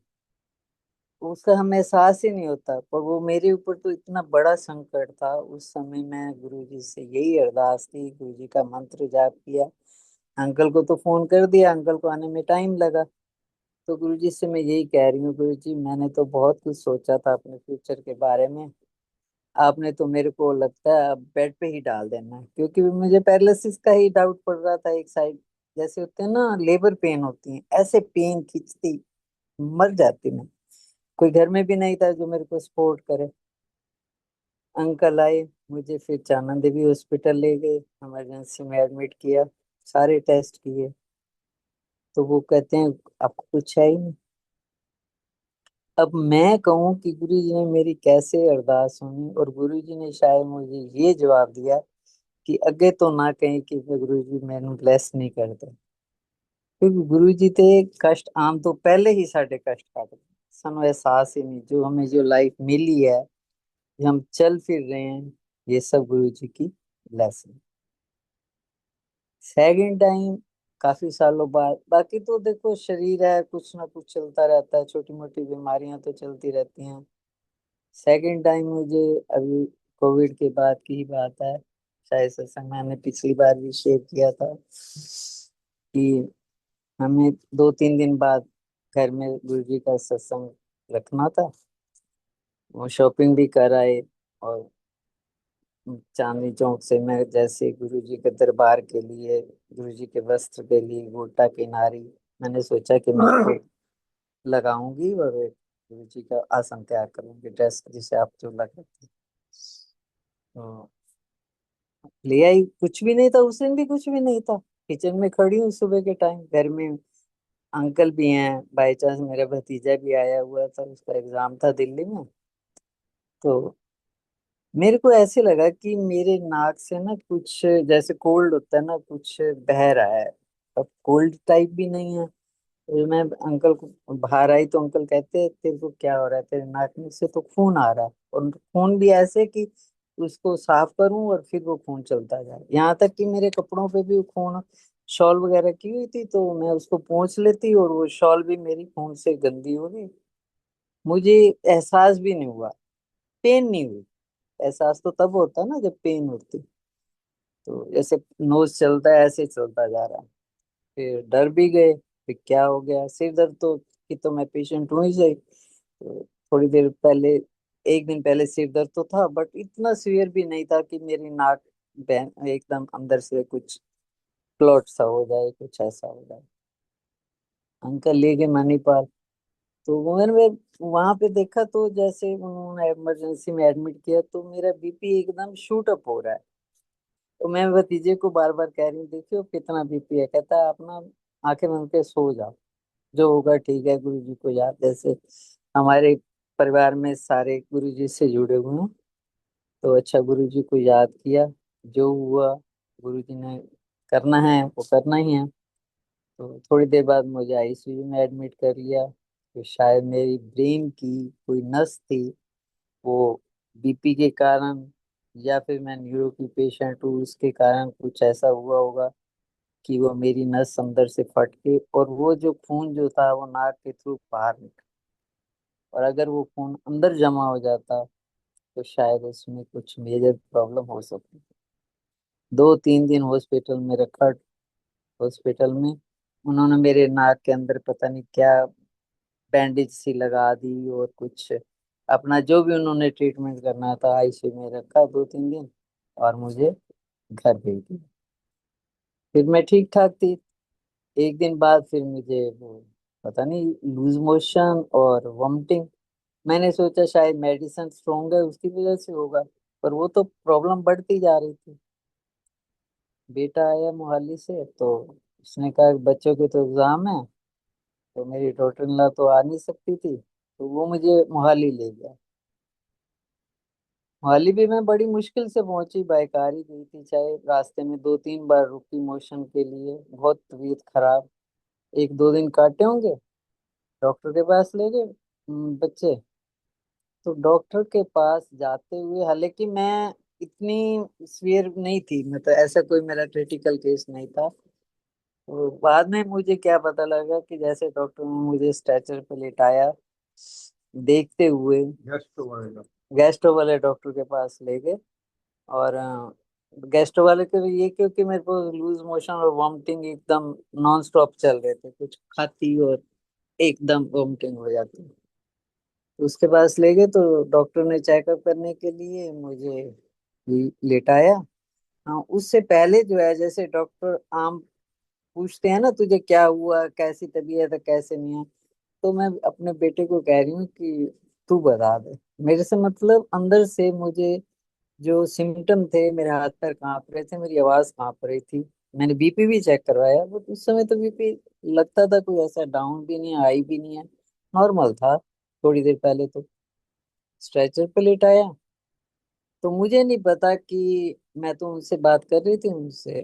उसका हमें एहसास ही नहीं होता। पर वो मेरे ऊपर तो इतना बड़ा संकट था उस समय, मैं गुरु जी से यही अरदास की, गुरु जी का मंत्र जाप किया, अंकल को तो फोन कर दिया, अंकल को आने में टाइम लगा। तो गुरु जी से मैं यही कह रही हूँ, गुरु जी मैंने तो बहुत कुछ सोचा था अपने फ्यूचर के बारे में, आपने तो मेरे को लगता है अब बेड पे ही डाल देना है, क्योंकि मुझे पैरालिसिस का ही डाउट पड़ रहा था। एक साइड जैसे होते हैं ना लेबर पेन होती है, ऐसे पेन खींचती, मर जाती मैं। कोई घर में भी नहीं था जो मेरे को सपोर्ट करे। अंकल आए, मुझे फिर चानन देवी हॉस्पिटल ले गए, इमरजेंसी में एडमिट किया, सारे टेस्ट किए, तो वो कहते हैं आपको कुछ है ही नहीं। अब मैं कहूँ कि गुरु जी ने मेरी कैसे अरदास सुनी, और गुरु जी ने शायद मुझे ये जवाब दिया कि अगे तो ना कहीं कि गुरु जी मैंने ब्लेस नहीं करते, क्योंकि गुरु जी ते कष्ट आम तो पहले ही साढ़े कष्ट काट सानू एहसास ही नहीं, जो हमें जो लाइफ मिली है, जो हम चल फिर रहे हैं, ये सब गुरु जी की ब्लेसिंग। सेकंड टाइम काफी सालों बाद, बाकी तो देखो शरीर है, कुछ ना कुछ चलता रहता है, छोटी मोटी बीमारियां तो चलती रहती हैं। सेकंड टाइम मुझे अभी कोविड के बाद की ही बात है, शायद सत्संग मैंने पिछली बार भी शेयर किया था कि हमें 2-3 दिन बाद घर में गुरु जी का सत्संग रखना था। वो शॉपिंग भी कर आए, और चांदनी चौक से मैं जैसे गुरु जी के दरबार के लिए, गुरु जी के वस्त्र के लिए गोटा की नारी, मैंने सोचा कि मैं इसको लगाऊंगी और एक गुरु जी का आसन तैयार करूंगी, ड्रेस जिसे आप जो लग रहे थे। तो ले आई, कुछ भी नहीं था उस दिन, भी कुछ भी नहीं था। किचन में खड़ी हूँ सुबह के टाइम, घर में अंकल भी हैं, बाई चांस मेरा भतीजा भी आया हुआ था, उसका एग्जाम था दिल्ली में। तो मेरे को ऐसे लगा कि मेरे नाक से ना कुछ, जैसे कोल्ड होता है ना, कुछ बह रहा है। अब कोल्ड टाइप भी नहीं है। तो मैं अंकल को बाहर आई तो अंकल कहते हैं तेरे को क्या हो रहा है, तेरे नाक में से तो खून आ रहा है, और खून भी ऐसे कि उसको साफ करूं और फिर वो खून चलता जाए, यहाँ तक कि मेरे कपड़ों पे भी वो खून, शॉल वगैरह की हुई थी तो मैं उसको पोंछ लेती और वो शॉल भी मेरी खून से गंदी हो गई। मुझे एहसास भी नहीं हुआ, पेन नहीं हुई। एहसास तो तब होता है ना जब पेन होती। तो जैसे नोज चलता है ऐसे चलता जा रहा है। फिर डर भी गए, फिर क्या हो गया, सिर दर्द तो कि तो मैं पेशेंट हूँ ही सही। तो थोड़ी देर पहले, एक दिन पहले सिर दर्द तो था, बट इतना सीवियर भी नहीं था कि मेरी नाक एकदम अंदर से कुछ क्लॉट सा हो जाए, कुछ ऐसा हो जाए। अंकल ले गए मणिपाल। तो वो मैंने वहां पे देखा तो जैसे उन्होंने इमरजेंसी में एडमिट किया तो मेरा बीपी एकदम शूट अप हो रहा है। तो मैं भतीजे को बार बार कह रही हूँ देखियो कितना बीपी है, कहता है आप ना आंखें बंद के सो जाओ, जो होगा ठीक है, गुरु जी को याद, जैसे हमारे परिवार में सारे गुरु जी से जुड़े हुए हैं। तो अच्छा गुरु जी को याद किया, जो हुआ गुरु जी ने करना है वो करना ही है। तो थोड़ी देर बाद मुझे आईसीयू में एडमिट कर लिया। तो शायद मेरी ब्रेन की कोई नस थी, वो बीपी के कारण, या फिर मैं न्यूरो की पेशेंट हूँ उसके कारण कुछ ऐसा हुआ होगा कि वो मेरी नस अंदर से फट के, और वो जो खून जो था वो नाक के थ्रू बाहर निकला। और अगर वो खून अंदर जमा हो जाता तो शायद उसमें कुछ मेजर प्रॉब्लम हो सकती। 2-3 दिन हॉस्पिटल में रखा। हॉस्पिटल में उन्होंने मेरे नाक के अंदर पता नहीं क्या बैंडेज सी लगा दी, और कुछ अपना जो भी उन्होंने ट्रीटमेंट करना था, आईसीयू में रखा 2-3 दिन, और मुझे घर भेज दिया। फिर मैं ठीक ठाक थी। एक दिन बाद फिर मुझे वो पता नहीं लूज मोशन और वॉमिटिंग। मैंने सोचा शायद मेडिसिन स्ट्रॉन्ग है उसकी वजह से होगा, पर वो तो प्रॉब्लम बढ़ती जा रही थी। बेटा आया मोहाली से, तो उसने कहा बच्चों के तो एग्जाम है, तो मेरी डॉटर इन लॉ तो आ नहीं सकती थी, तो वो मुझे मोहाली ले गया। मोहाली भी मैं बड़ी मुश्किल से पहुंची, बाइक आ रही गई थी, चाहे रास्ते में 2-3 बार रुकी मोशन के लिए, बहुत तबीयत खराब। 1-2 दिन काटे होंगे। डॉक्टर के पास ले गए बच्चे। तो डॉक्टर के पास जाते हुए, हालांकि मैं इतनी सीवियर नहीं थी, मतलब ऐसा कोई मेरा क्रिटिकल केस नहीं था। तो बाद में मुझे क्या पता लगा कि जैसे डॉक्टर ने मुझे स्ट्रेचर पे लिटाया, देखते हुए गैस्ट्रो वगैरह। गैस्ट्रो वाले डॉक्टर के पास ले गए। और गैस्ट्रो वाले के भी ये, क्योंकि मेरे को लूज मोशन और वॉमिटिंग एकदम नॉन स्टॉप चल रहे थे, कुछ खाती और एकदम वॉमिटिंग हो जाती। तो उसके पास ले गए, तो डॉक्टर ने चेकअप करने के लिए मुझे लेटाया। हाँ, उससे पहले जो है, जैसे डॉक्टर आम पूछते हैं ना, तुझे क्या हुआ, कैसी तबीयत है, कैसे नहीं है, तो मैं अपने बेटे को कह रही हूँ कि तू बता दे। मेरे से मतलब अंदर से मुझे जो सिम्टम थे, मेरे हाथ पैर कांप रहे थे, मेरी आवाज कांप रही थी। मैंने बीपी भी चेक करवाया, बट उस समय तो बीपी लगता था कोई ऐसा डाउन भी नहीं है, हाई भी नहीं है, नॉर्मल था। थोड़ी देर पहले तो स्ट्रेचर पे लेटाया, तो मुझे नहीं पता कि मैं तो उनसे बात कर रही थी उनसे,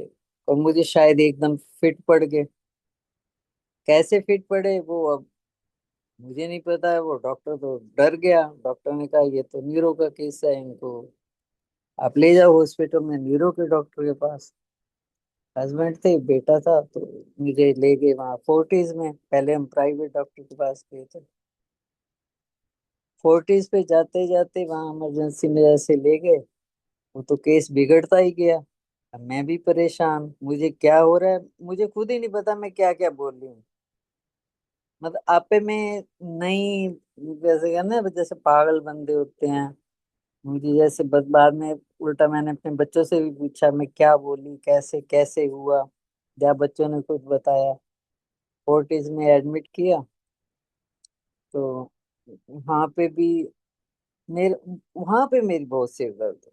और मुझे शायद एकदम फिट पड़ गए। कैसे फिट पड़े वो अब मुझे नहीं पता है। वो डॉक्टर तो डर गया। डॉक्टर ने कहा ये तो न्यूरो का केस है, इनको आप ले जाओ हॉस्पिटल में, न्यूरो के डॉक्टर के पास। हस्बैंड थे, बेटा था, तो मुझे ले गए वहाँ फोर्टिस में। पहले हम प्राइवेट डॉक्टर के पास गए थे। फोर्टिस पे जाते जाते वहाँ इमरजेंसी में जैसे ले गए, वो तो केस बिगड़ता ही गया। अब मैं भी परेशान, मुझे क्या हो रहा है मुझे खुद ही नहीं पता, मैं क्या क्या बोल रही हूँ। मतलब आपे में नहीं, जैसे कहना जैसे पागल बंदे होते हैं। मुझे जैसे बाद में उल्टा मैंने अपने बच्चों से भी पूछा, मैं क्या बोली, कैसे कैसे हुआ। जब बच्चों ने कुछ बताया, फोर्टिस में एडमिट किया। तो वहाँ पे भी मेरे वहाँ पे मेरी बहुत सिर दर्द है।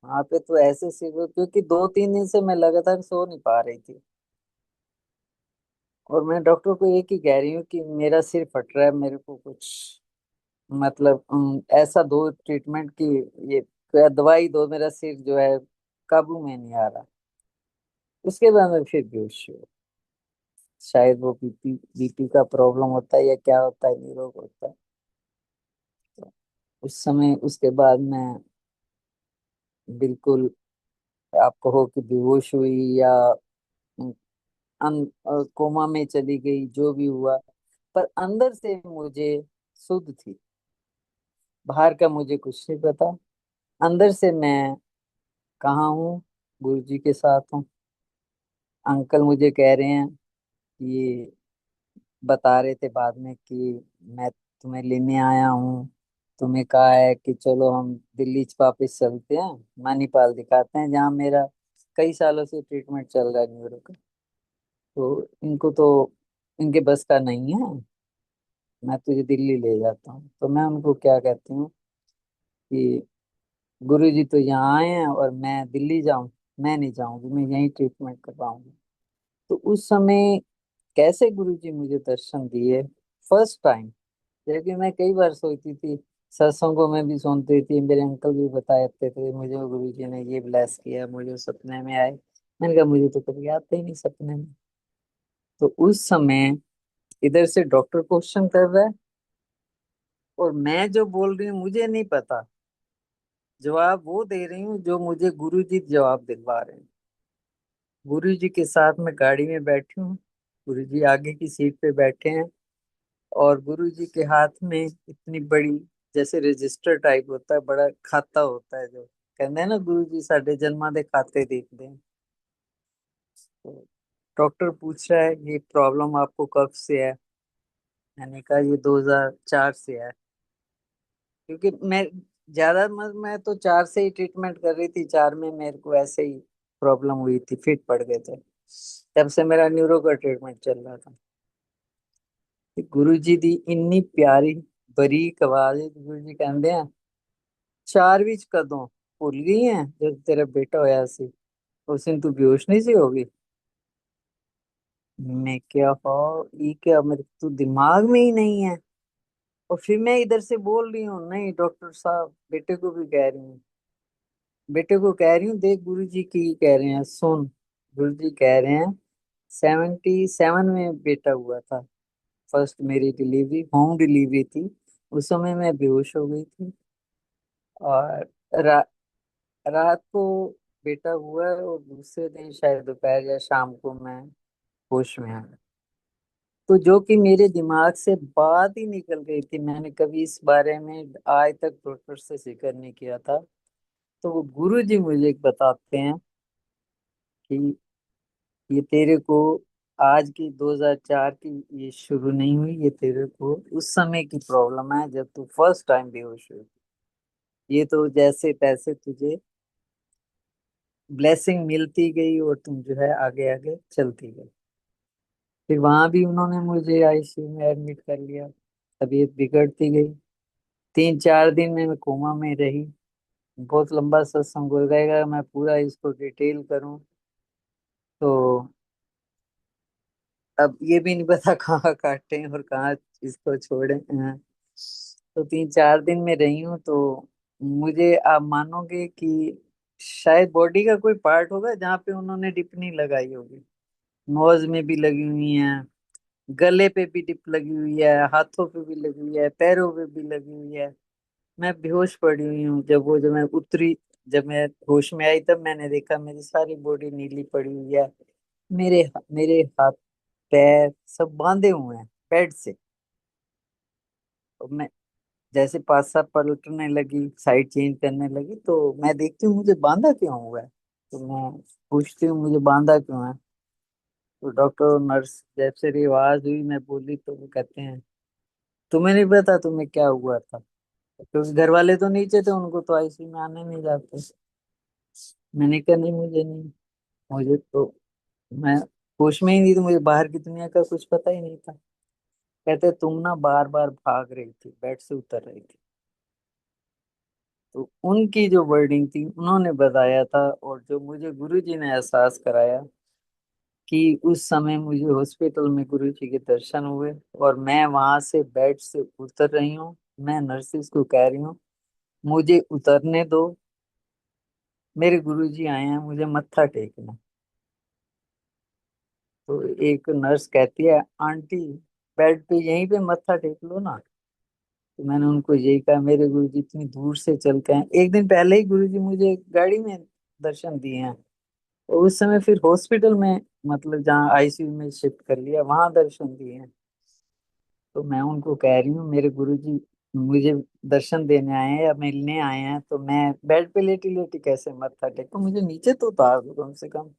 वहाँ पे तो ऐसे सिर दर्द, क्योंकि 2-3 दिन से मैं लगातार सो नहीं पा रही थी। और मैं डॉक्टर को एक ही कह रही हूँ कि मेरा सिर फट रहा है, मेरे को कुछ मतलब ऐसा दो ट्रीटमेंट की, ये दवाई दो, मेरा सिर जो है काबू में नहीं आ रहा। उसके बाद में फिर बेहोश हुआ। शायद वो बीपी बीपी का प्रॉब्लम होता है या क्या होता है, निरोग होता है। तो उस समय उसके बाद मैं बिल्कुल, आप कहो कि बेहोश हुई या कोमा में चली गई, जो भी हुआ, पर अंदर से मुझे शुद्ध थी। बाहर का मुझे कुछ नहीं पता। अंदर से मैं कहाँ हूँ, गुरु जी के साथ हूँ। अंकल मुझे कह रहे हैं कि, बता रहे थे बाद में कि मैं तुम्हें लेने आया हूँ, तुम्हें कहा है कि चलो हम दिल्ली वापस चलते हैं, मणिपाल दिखाते हैं, जहाँ मेरा कई सालों से ट्रीटमेंट चल रहा है न्यूरो का। तो इनको तो इनके बस का नहीं है, मैं तुझे दिल्ली ले जाता हूँ। तो मैं उनको क्या कहती हूँ कि गुरु जी तो यहाँ आए हैं और मैं दिल्ली जाऊँ, मैं नहीं जाऊंगी, मैं यहीं ट्रीटमेंट करवाऊंगी। तो उस समय कैसे गुरु जी मुझे दर्शन दिए, फर्स्ट टाइम। जबकि मैं कई बार सोचती थी, सत्संगों में भी सुनती थी, मेरे अंकल भी बताते थे मुझे, गुरु जी ने ये ब्लेस किया, मुझे सपने में आए। मैंने कहा मुझे तो कभी आता ही नहीं सपने में। तो उस समय इधर से डॉक्टर क्वेश्चन कर रहा है, और मैं जो बोल रही हूँ मुझे नहीं पता। जवाब वो दे रही हूँ जो मुझे गुरु जी जवाब दिलवा रहे हैं। गुरु जी के साथ मैं गाड़ी में बैठी हूँ, गुरु जी आगे की सीट पे बैठे हैं, और गुरु जी के हाथ में इतनी बड़ी, जैसे रजिस्टर टाइप होता है, बड़ा खाता होता है, जो कहते हैं ना गुरु जी साढ़े जन्मा दे खाते देखते हैं। तो डॉक्टर पूछ रहा है ये प्रॉब्लम आपको कब से है। मैंने कहा ये 2004 से है। क्योंकि मैं तो 4 से ही ट्रीटमेंट कर रही थी, 4 में मेरे को ऐसे ही प्रॉब्लम हुई थी, फिट पड़ गए थे। तब से मेरा न्यूरो का ट्रीटमेंट चल रहा था। गुरु जी दी इन्नी प्यारी बरीक आवाज है। गुरु जी कहते हैं, 4 विच कदों भुल गई है जब तेरा बेटा होया सी, उस दिन तू बेहोश नहीं सी होगी। मैं क्या हो, ये क्या, मेरे तो दिमाग में ही नहीं है। और फिर मैं इधर से बोल रही हूँ, नहीं डॉक्टर साहब, बेटे को भी कह रही हूँ, बेटे को कह रही हूँ, देख गुरुजी की कह रहे हैं, सुन, गुरुजी कह रहे हैं 77 में बेटा हुआ था। फर्स्ट मेरी डिलीवरी होम डिलीवरी थी। उस समय मैं बेहोश हो गई थी। और रा, रात को बेटा हुआ है, और दूसरे दिन शायद दोपहर या शाम को मैं होश में आया। तो जो कि मेरे दिमाग से बात ही निकल गई थी, मैंने कभी इस बारे में आज तक डॉक्टर से जिक्र नहीं किया था। तो वो गुरु जी मुझे एक बताते हैं कि ये तेरे को आज की 2004 की ये शुरू नहीं हुई, ये तेरे को उस समय की प्रॉब्लम है जब तू फर्स्ट टाइम बेहोश हुई। ये तो जैसे तैसे तुझे ब्लेसिंग मिलती गई, और तुम जो है आगे आगे चलती गई। फिर वहां भी उन्होंने मुझे आईसीयू में एडमिट कर लिया। तबीयत बिगड़ती गई। 3-4 दिन में मैं कोमा में रही। बहुत लंबा सत्संग हो जाएगा, मैं पूरा इसको डिटेल करूं तो अब ये भी नहीं पता कहाँ काटें और कहाँ इसको छोड़ें। तो 3-4 दिन में रही हूँ, तो मुझे आप मानोगे कि शायद बॉडी का कोई पार्ट होगा जहाँ पे उन्होंने डिप नहीं लगाई होगी। नोज में भी लगी हुई है, गले पे भी डिप लगी हुई है, हाथों पे भी लगी हुई है, पैरों पे भी लगी हुई है। मैं बेहोश पड़ी हुई हूँ। जब मैं उतरी, जब मैं होश में आई, तब मैंने देखा मेरी सारी बॉडी नीली पड़ी हुई है। मेरे मेरे हाथ पैर सब बांधे हुए हैं बेड से। और मैं जैसे पाँच सात पलटने लगी, साइड चेंज करने लगी, तो मैं देखती हूँ मुझे बांधा क्यों हुआ है। तो मैं पूछती हूँ मुझे बांधा क्यों है। तो डॉक्टर और नर्स जब से रिवाज हुई, मैं बोली तो वो कहते हैं तुम्हें नहीं पता तुम्हें क्या हुआ था, क्योंकि घर वाले तो नीचे थे, उनको तो आईसीयू में आने नहीं जाते। मैंने कहा नहीं, मुझे नहीं, मुझे तो, मैं होश में ही नहीं, तो मुझे बाहर की दुनिया का कुछ पता ही नहीं था। कहते तुम ना बार बार भाग रही थी, बेड से उतर रही थी। तो उनकी जो वर्डिंग थी उन्होंने बताया था, और जो मुझे गुरुजी ने एहसास कराया कि उस समय मुझे हॉस्पिटल में गुरुजी के दर्शन हुए, और मैं वहां से बेड से उतर रही हूँ। मैं नर्सिस को कह रही हूँ मुझे उतरने दो, मेरे गुरुजी आए हैं, मुझे मत्था टेकना। तो एक नर्स कहती है आंटी, बेड पे यहीं पे मत्था टेक लो ना। तो मैंने उनको यही कहा, मेरे गुरुजी इतनी दूर से चलते हैं, एक दिन पहले ही गुरुजी मुझे गाड़ी में दर्शन दिए हैं। और उस समय फिर हॉस्पिटल में, मतलब जहाँ आईसीयू में शिफ्ट कर लिया, वहां दर्शन दिए हैं। तो मैं उनको कह रही हूँ मेरे गुरुजी मुझे दर्शन देने आए हैं या मिलने आए हैं, तो मैं बेड पे लेटी लेटी कैसे मत्था टेकूं, मुझे नीचे तो उतार दो कम से कम।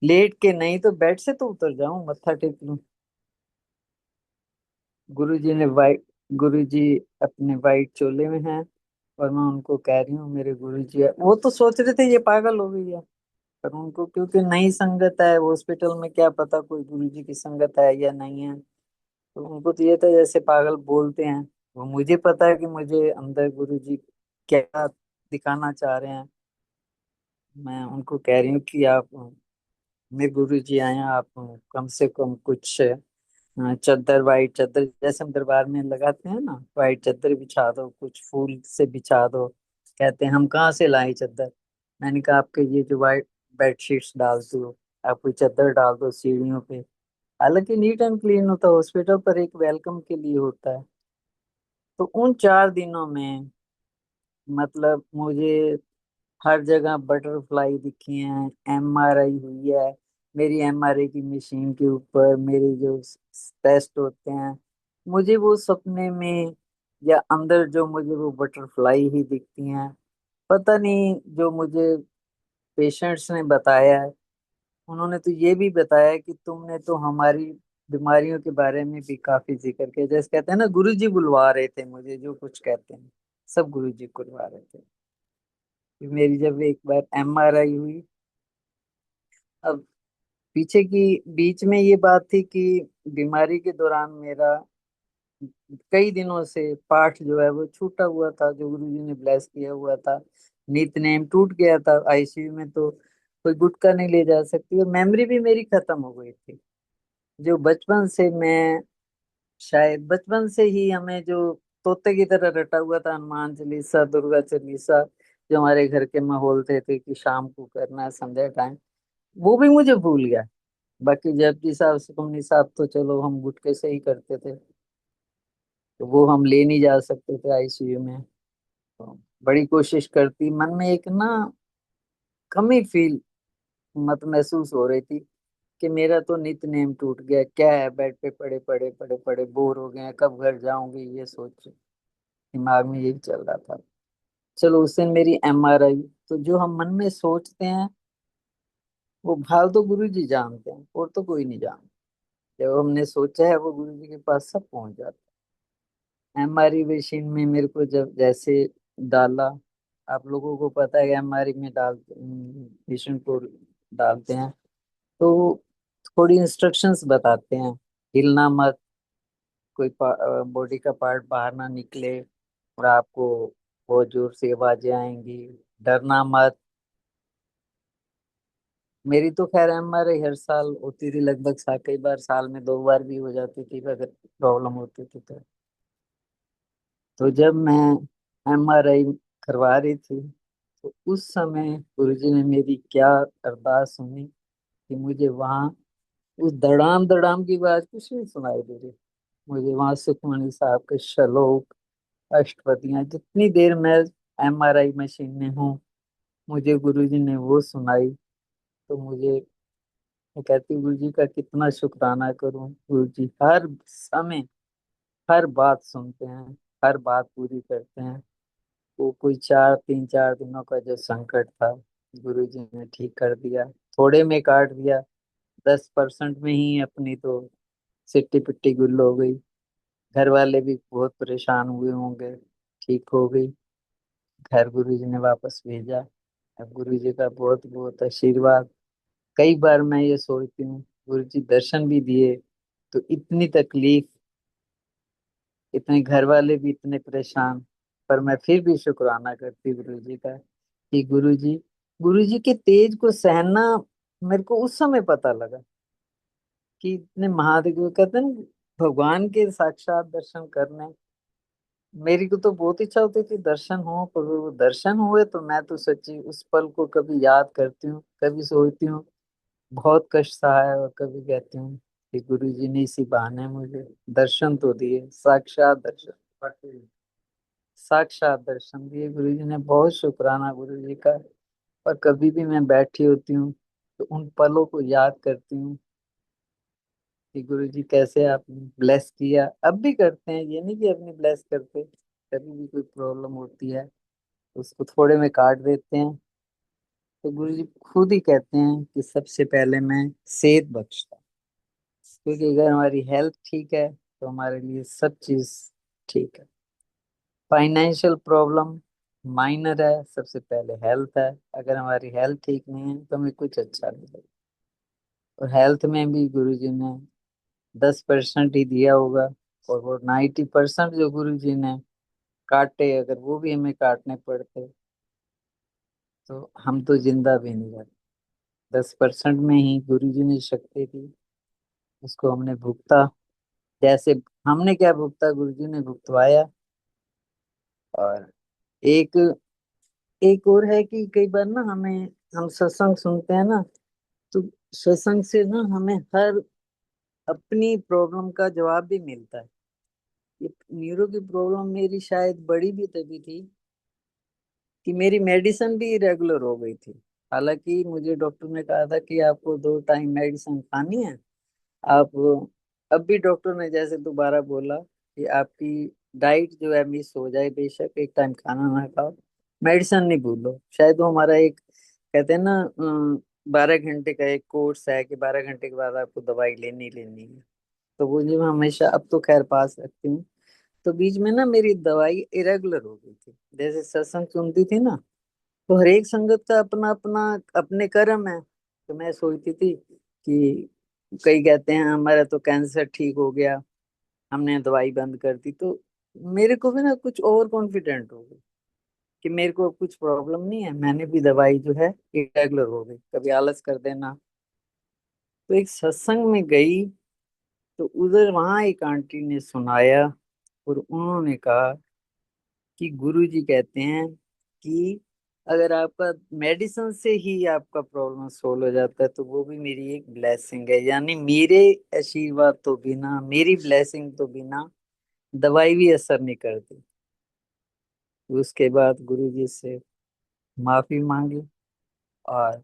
लेट के नहीं तो बेड से तो उतर जाऊं, मत्था टेक लूं। गुरुजी ने वाइट गुरुजी अपने वाइट चोले में हैं, और मैं उनको कह रही हूँ मेरे गुरुजी है। वो तो सोच रहे थे ये पागल हो गई है, पर उनको क्योंकि नई संगत है हॉस्पिटल में, क्या पता कोई गुरुजी की संगत है या नहीं है। तो उनको तो ये था जैसे पागल बोलते हैं। वो मुझे पता है कि मुझे अंदर गुरुजी क्या दिखाना चाह रहे हैं। मैं उनको कह रही हूँ कि आप, मेरे गुरुजी आए हैं, आप कम से कम कुछ चादर, वाइट चादर जैसे हम दरबार में लगाते हैं ना, वाइट चादर बिछा दो, कुछ फूल से बिछा दो। कहते हैं हम कहाँ से लाए चादर। मैंने कहा आपके ये जो वाइट बेडशीट्स डाल दो, आप कोई चादर डाल दो सीढ़ियों पे। हालांकि नीट एंड क्लीन होता है हॉस्पिटल, पर एक वेलकम के लिए होता है। तो उन 4 दिनों में मतलब मुझे हर जगह बटरफ्लाई दिखी हैं, एमआरआई हुई है। मेरी एमआरआई की मशीन के ऊपर मेरे जो टेस्ट होते हैं, मुझे वो सपने में या अंदर जो मुझे वो बटरफ्लाई ही दिखती हैं। पता नहीं, जो मुझे पेशेंट्स ने बताया है, उन्होंने तो ये भी बताया कि तुमने तो हमारी बीमारियों के बारे में भी काफी जिक्र किया। जैसे कहते हैं ना, गुरुजी बुलवा रहे थे मुझे, जो कुछ कहते हैं सब गुरुजी बुलवा रहे थे। फिर मेरी जब एक बार एमआरआई हुई, अब पीछे की बीच में ये बात थी कि बीमारी के दौरान मेरा कई दिनों से पाठ जो है वो छूटा हुआ था, जो गुरुजी ने ब्लेस किया हुआ था। नितनेम टूट गया था। आईसीयू में तो कोई गुटखा नहीं ले जा सकती, और मेमोरी भी मेरी खत्म हो गई थी। जो बचपन से मैं, शायद बचपन से ही हमें जो तोते की तरह रटा हुआ था, हनुमान चालीसा, दुर्गा चालीसा, जो हमारे घर के माहौल थे कि शाम को करना है संध्या टाइम, वो भी मुझे भूल गया। बाकी जपजी साहब, सुखमनी साहब तो चलो हम गुटके से ही करते थे, तो वो हम ले नहीं जा सकते थे आईसीयू में। तो बड़ी कोशिश करती, मन में एक ना कमी फील मत महसूस हो रही थी कि मेरा तो नित नेम टूट गया, क्या है बेड पे पड़े पड़े पड़े पड़े बोर हो गए हैं, कब घर जाऊंगी, ये सोच दिमाग में यही चल रहा था। चलो उस दिन मेरी एमआरआई, तो जो हम मन में सोचते हैं वो भाव तो गुरु जी जानते हैं, और तो कोई नहीं जानता। जब हमने सोचा है वो गुरु जी के पास सब पहुंच जाता है। एमआरआई मशीन में मेरे को जब जैसे डाला, आप लोगों को पता है एमआरआई में पेशेंट को डालते हैं तो थोड़ी इंस्ट्रक्शंस बताते हैं, हिलना मत, कोई बॉडी का पार्ट बाहर ना निकले, और आपको बहुत जोर से आवाजें आएंगी, डरना मत। मेरी तो खैर एमआरआई हर साल होती थी लगभग, कई बार साल में 2 बार भी हो जाती थी अगर प्रॉब्लम होती थी तो जब मैं एमआरआई करवा रही थी तो उस समय गुरुजी ने मेरी क्या अरदास सुनी कि मुझे वहाँ उस धड़ाम धड़ाम की आवाज कुछ नहीं सुनाई दे रही, मुझे वहां सुखमणि साहब के श्लोक, अष्टपदियां, जितनी देर मैं एमआरआई मशीन में हूँ मुझे गुरुजी ने वो सुनाई। तो मुझे, मैं कहती हूँ गुरु जी का कितना शुक्राना करूं। गुरु जी हर समय हर बात सुनते हैं, हर बात पूरी करते हैं। वो कोई 3-4 दिनों का जो संकट था गुरु जी ने ठीक कर दिया, थोड़े में काट दिया। 10% में ही अपनी तो सिट्टी पिट्टी गुल्ल हो गई। घर वाले भी बहुत परेशान हुए होंगे, ठीक हो गई। घर गुरु जी ने वापस भेजा। अब गुरु जी का बहुत बहुत आशीर्वाद। कई बार मैं ये सोचती हूँ गुरु जी दर्शन भी दिए तो इतनी तकलीफ, इतने घर वाले भी इतने परेशान, पर मैं फिर भी शुक्राना करती गुरु जी का कि गुरु जी के तेज को सहना मेरे को उस समय पता लगा कि इतने महादेव कहते हैं ना, भगवान के साक्षात दर्शन करने। मेरी को तो बहुत इच्छा होती थी दर्शन हो, पर वो दर्शन हुए तो मैं तो सच्ची उस पल को कभी याद करती हूँ, कभी सोचती हूँ बहुत कष्ट सहा है, और कभी कहती हूँ कि गुरु जी ने इसी बहाने मुझे दर्शन तो दिए, साक्षात दर्शन, साक्षात दर्शन दिए गुरु जी ने। बहुत शुक्राना गुरु जी का। और कभी भी मैं बैठी होती हूँ तो उन पलों को याद करती हूँ कि गुरु जी कैसे आपने ब्लेस किया, अब भी करते हैं, ये नहीं कि अपनी ब्लेस करते। कभी भी कोई प्रॉब्लम होती है तो उसको थोड़े में काट देते हैं, तो गुरु जी खुद ही कहते हैं कि सबसे पहले मैं सेहत बख्शता हूं। क्योंकि अगर हमारी हेल्थ ठीक है तो हमारे लिए सब चीज ठीक है। फाइनेंशियल प्रॉब्लम माइनर है, सबसे पहले हेल्थ है। अगर हमारी हेल्थ ठीक नहीं है तो हमें कुछ अच्छा नहीं लगेगा। और हेल्थ में भी गुरु जी ने 10% ही दिया होगा, और वो 90% जो गुरु जी ने काटे, अगर वो भी हमें काटने पड़ते तो हम तो जिंदा भी नहीं रहते। 10% में ही गुरु जी ने शक्ति दी, उसको हमने भुगता। जैसे हमने क्या भुगता, गुरु जी ने भुगतवाया। और एक एक और है कि कई बार ना हमें, हम सत्संग सुनते हैं ना, तो सत्संग से ना हमें हर अपनी प्रॉब्लम का जवाब भी मिलता है। ये न्यूरो की प्रॉब्लम मेरी शायद बड़ी भी तभी थी कि मेरी मेडिसिन भी रेगुलर हो गई थी। हालांकि मुझे डॉक्टर ने कहा था कि आपको 2 टाइम मेडिसिन खानी है। आप, अब भी डॉक्टर ने जैसे दोबारा बोला कि आपकी डाइट जो है मिस हो जाए, बेशक एक टाइम खाना ना खाओ, मेडिसिन नहीं भूलो। शायद वो हमारा एक, कहते हैं ना, 12 घंटे का एक कोर्स है कि 12 घंटे के बाद आपको दवाई लेनी लेनी है। तो वो जो मैं हमेशा, अब तो खैर पास रखती हूँ। तो बीच में ना मेरी दवाई इरेगुलर हो गई थी, जैसे सत्संग सुनती थी ना, तो हर एक संगत का अपना अपना अपने कर्म है। तो मैं सोचती थी कि कई कहते हैं हमारा तो कैंसर ठीक हो गया, हमने दवाई बंद कर दी, तो मेरे को भी ना कुछ ओवर कॉन्फिडेंट हो गई कि मेरे को अब कुछ प्रॉब्लम नहीं है, मैंने भी दवाई जो है इरेगुलर हो गई, कभी आलस कर देना। तो एक सत्संग में गई, तो उधर वहां एक आंटी ने सुनाया और उन्होंने कहा कि गुरुजी कहते हैं कि अगर आपका मेडिसिन से ही आपका प्रॉब्लम सोल्व हो जाता है तो वो भी मेरी एक ब्लेसिंग है, यानी मेरे आशीर्वाद तो बिना, मेरी ब्लेसिंग तो बिना दवाई भी असर नहीं करती। उसके बाद गुरुजी से माफी मांगी और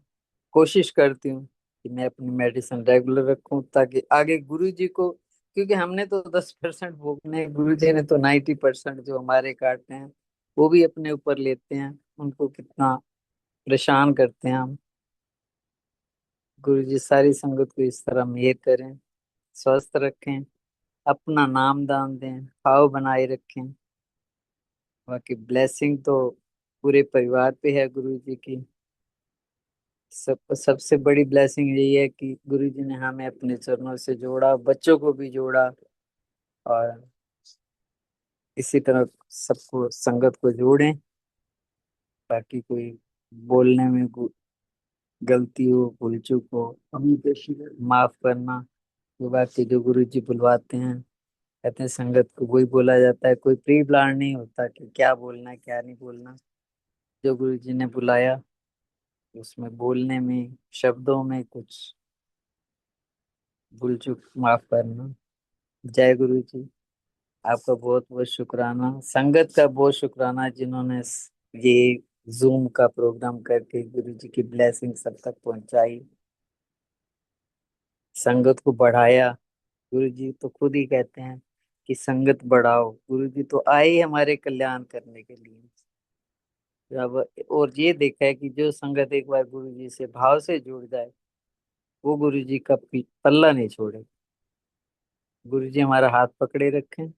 कोशिश करती हूँ कि मैं अपनी मेडिसिन रेगुलर रखूं ताकि आगे गुरुजी को, क्योंकि हमने तो 10% भोगने, गुरुजी ने तो 90% जो हमारे काटते हैं वो भी अपने ऊपर लेते हैं, उनको कितना परेशान करते हैं हम। गुरुजी सारी संगत को इस तरह मेहर करें, स्वस्थ रखें, अपना नाम दान दें, भाव बनाए रखें। बाकी ब्लेसिंग तो पूरे परिवार पे है गुरुजी की। सबसे बड़ी ब्लेसिंग यही है कि गुरुजी ने हमें अपने चरणों से जोड़ा, बच्चों को भी जोड़ा, और इसी तरह सबको, संगत को जोड़ें। बाकी कोई बोलने में गलती हो, भूल चूक हो, माफ करना। तो बाकी जो गुरुजी बुलवाते हैं, कहते हैं संगत को वही बोला जाता है, कोई प्री प्लान नहीं होता कि क्या बोलना है क्या नहीं बोलना। जो गुरुजी ने बुलाया उसमें बोलने में, शब्दों में कुछ भूल चूक माफ करना। जय गुरु जी। आपका बहुत बहुत शुक्राना, संगत का बहुत शुक्राना जिन्होंने ये जूम का प्रोग्राम करके गुरु जी की ब्लेसिंग सब तक पहुंचाई, संगत को बढ़ाया। गुरु जी तो खुद ही कहते हैं कि संगत बढ़ाओ, गुरु जी तो आए ही हमारे कल्याण करने के लिए। अब और ये देखा है कि जो संगत एक बार गुरु जी से भाव से जुड़ जाए वो गुरु जी का पल्ला नहीं छोड़े। गुरु जी हमारा हाथ पकड़े रखें,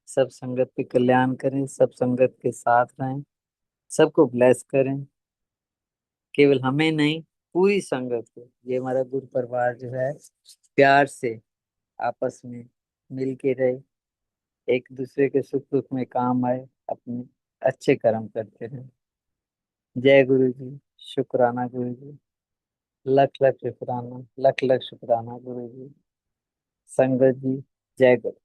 सब संगत पे कल्याण करें, सब संगत के साथ रहें, सबको ब्लेस करें, केवल हमें नहीं पूरी संगत को। ये हमारा गुरु परिवार जो है प्यार से आपस में मिल के रहे, एक दूसरे के सुख दुख में काम आए, अपने अच्छे कर्म करते रहे। जय गुरु जी। शुक्राना गुरु जी, लख लख शुक्राना, लख लख शुक्राना गुरु जी। संगत जी, जय गुरु।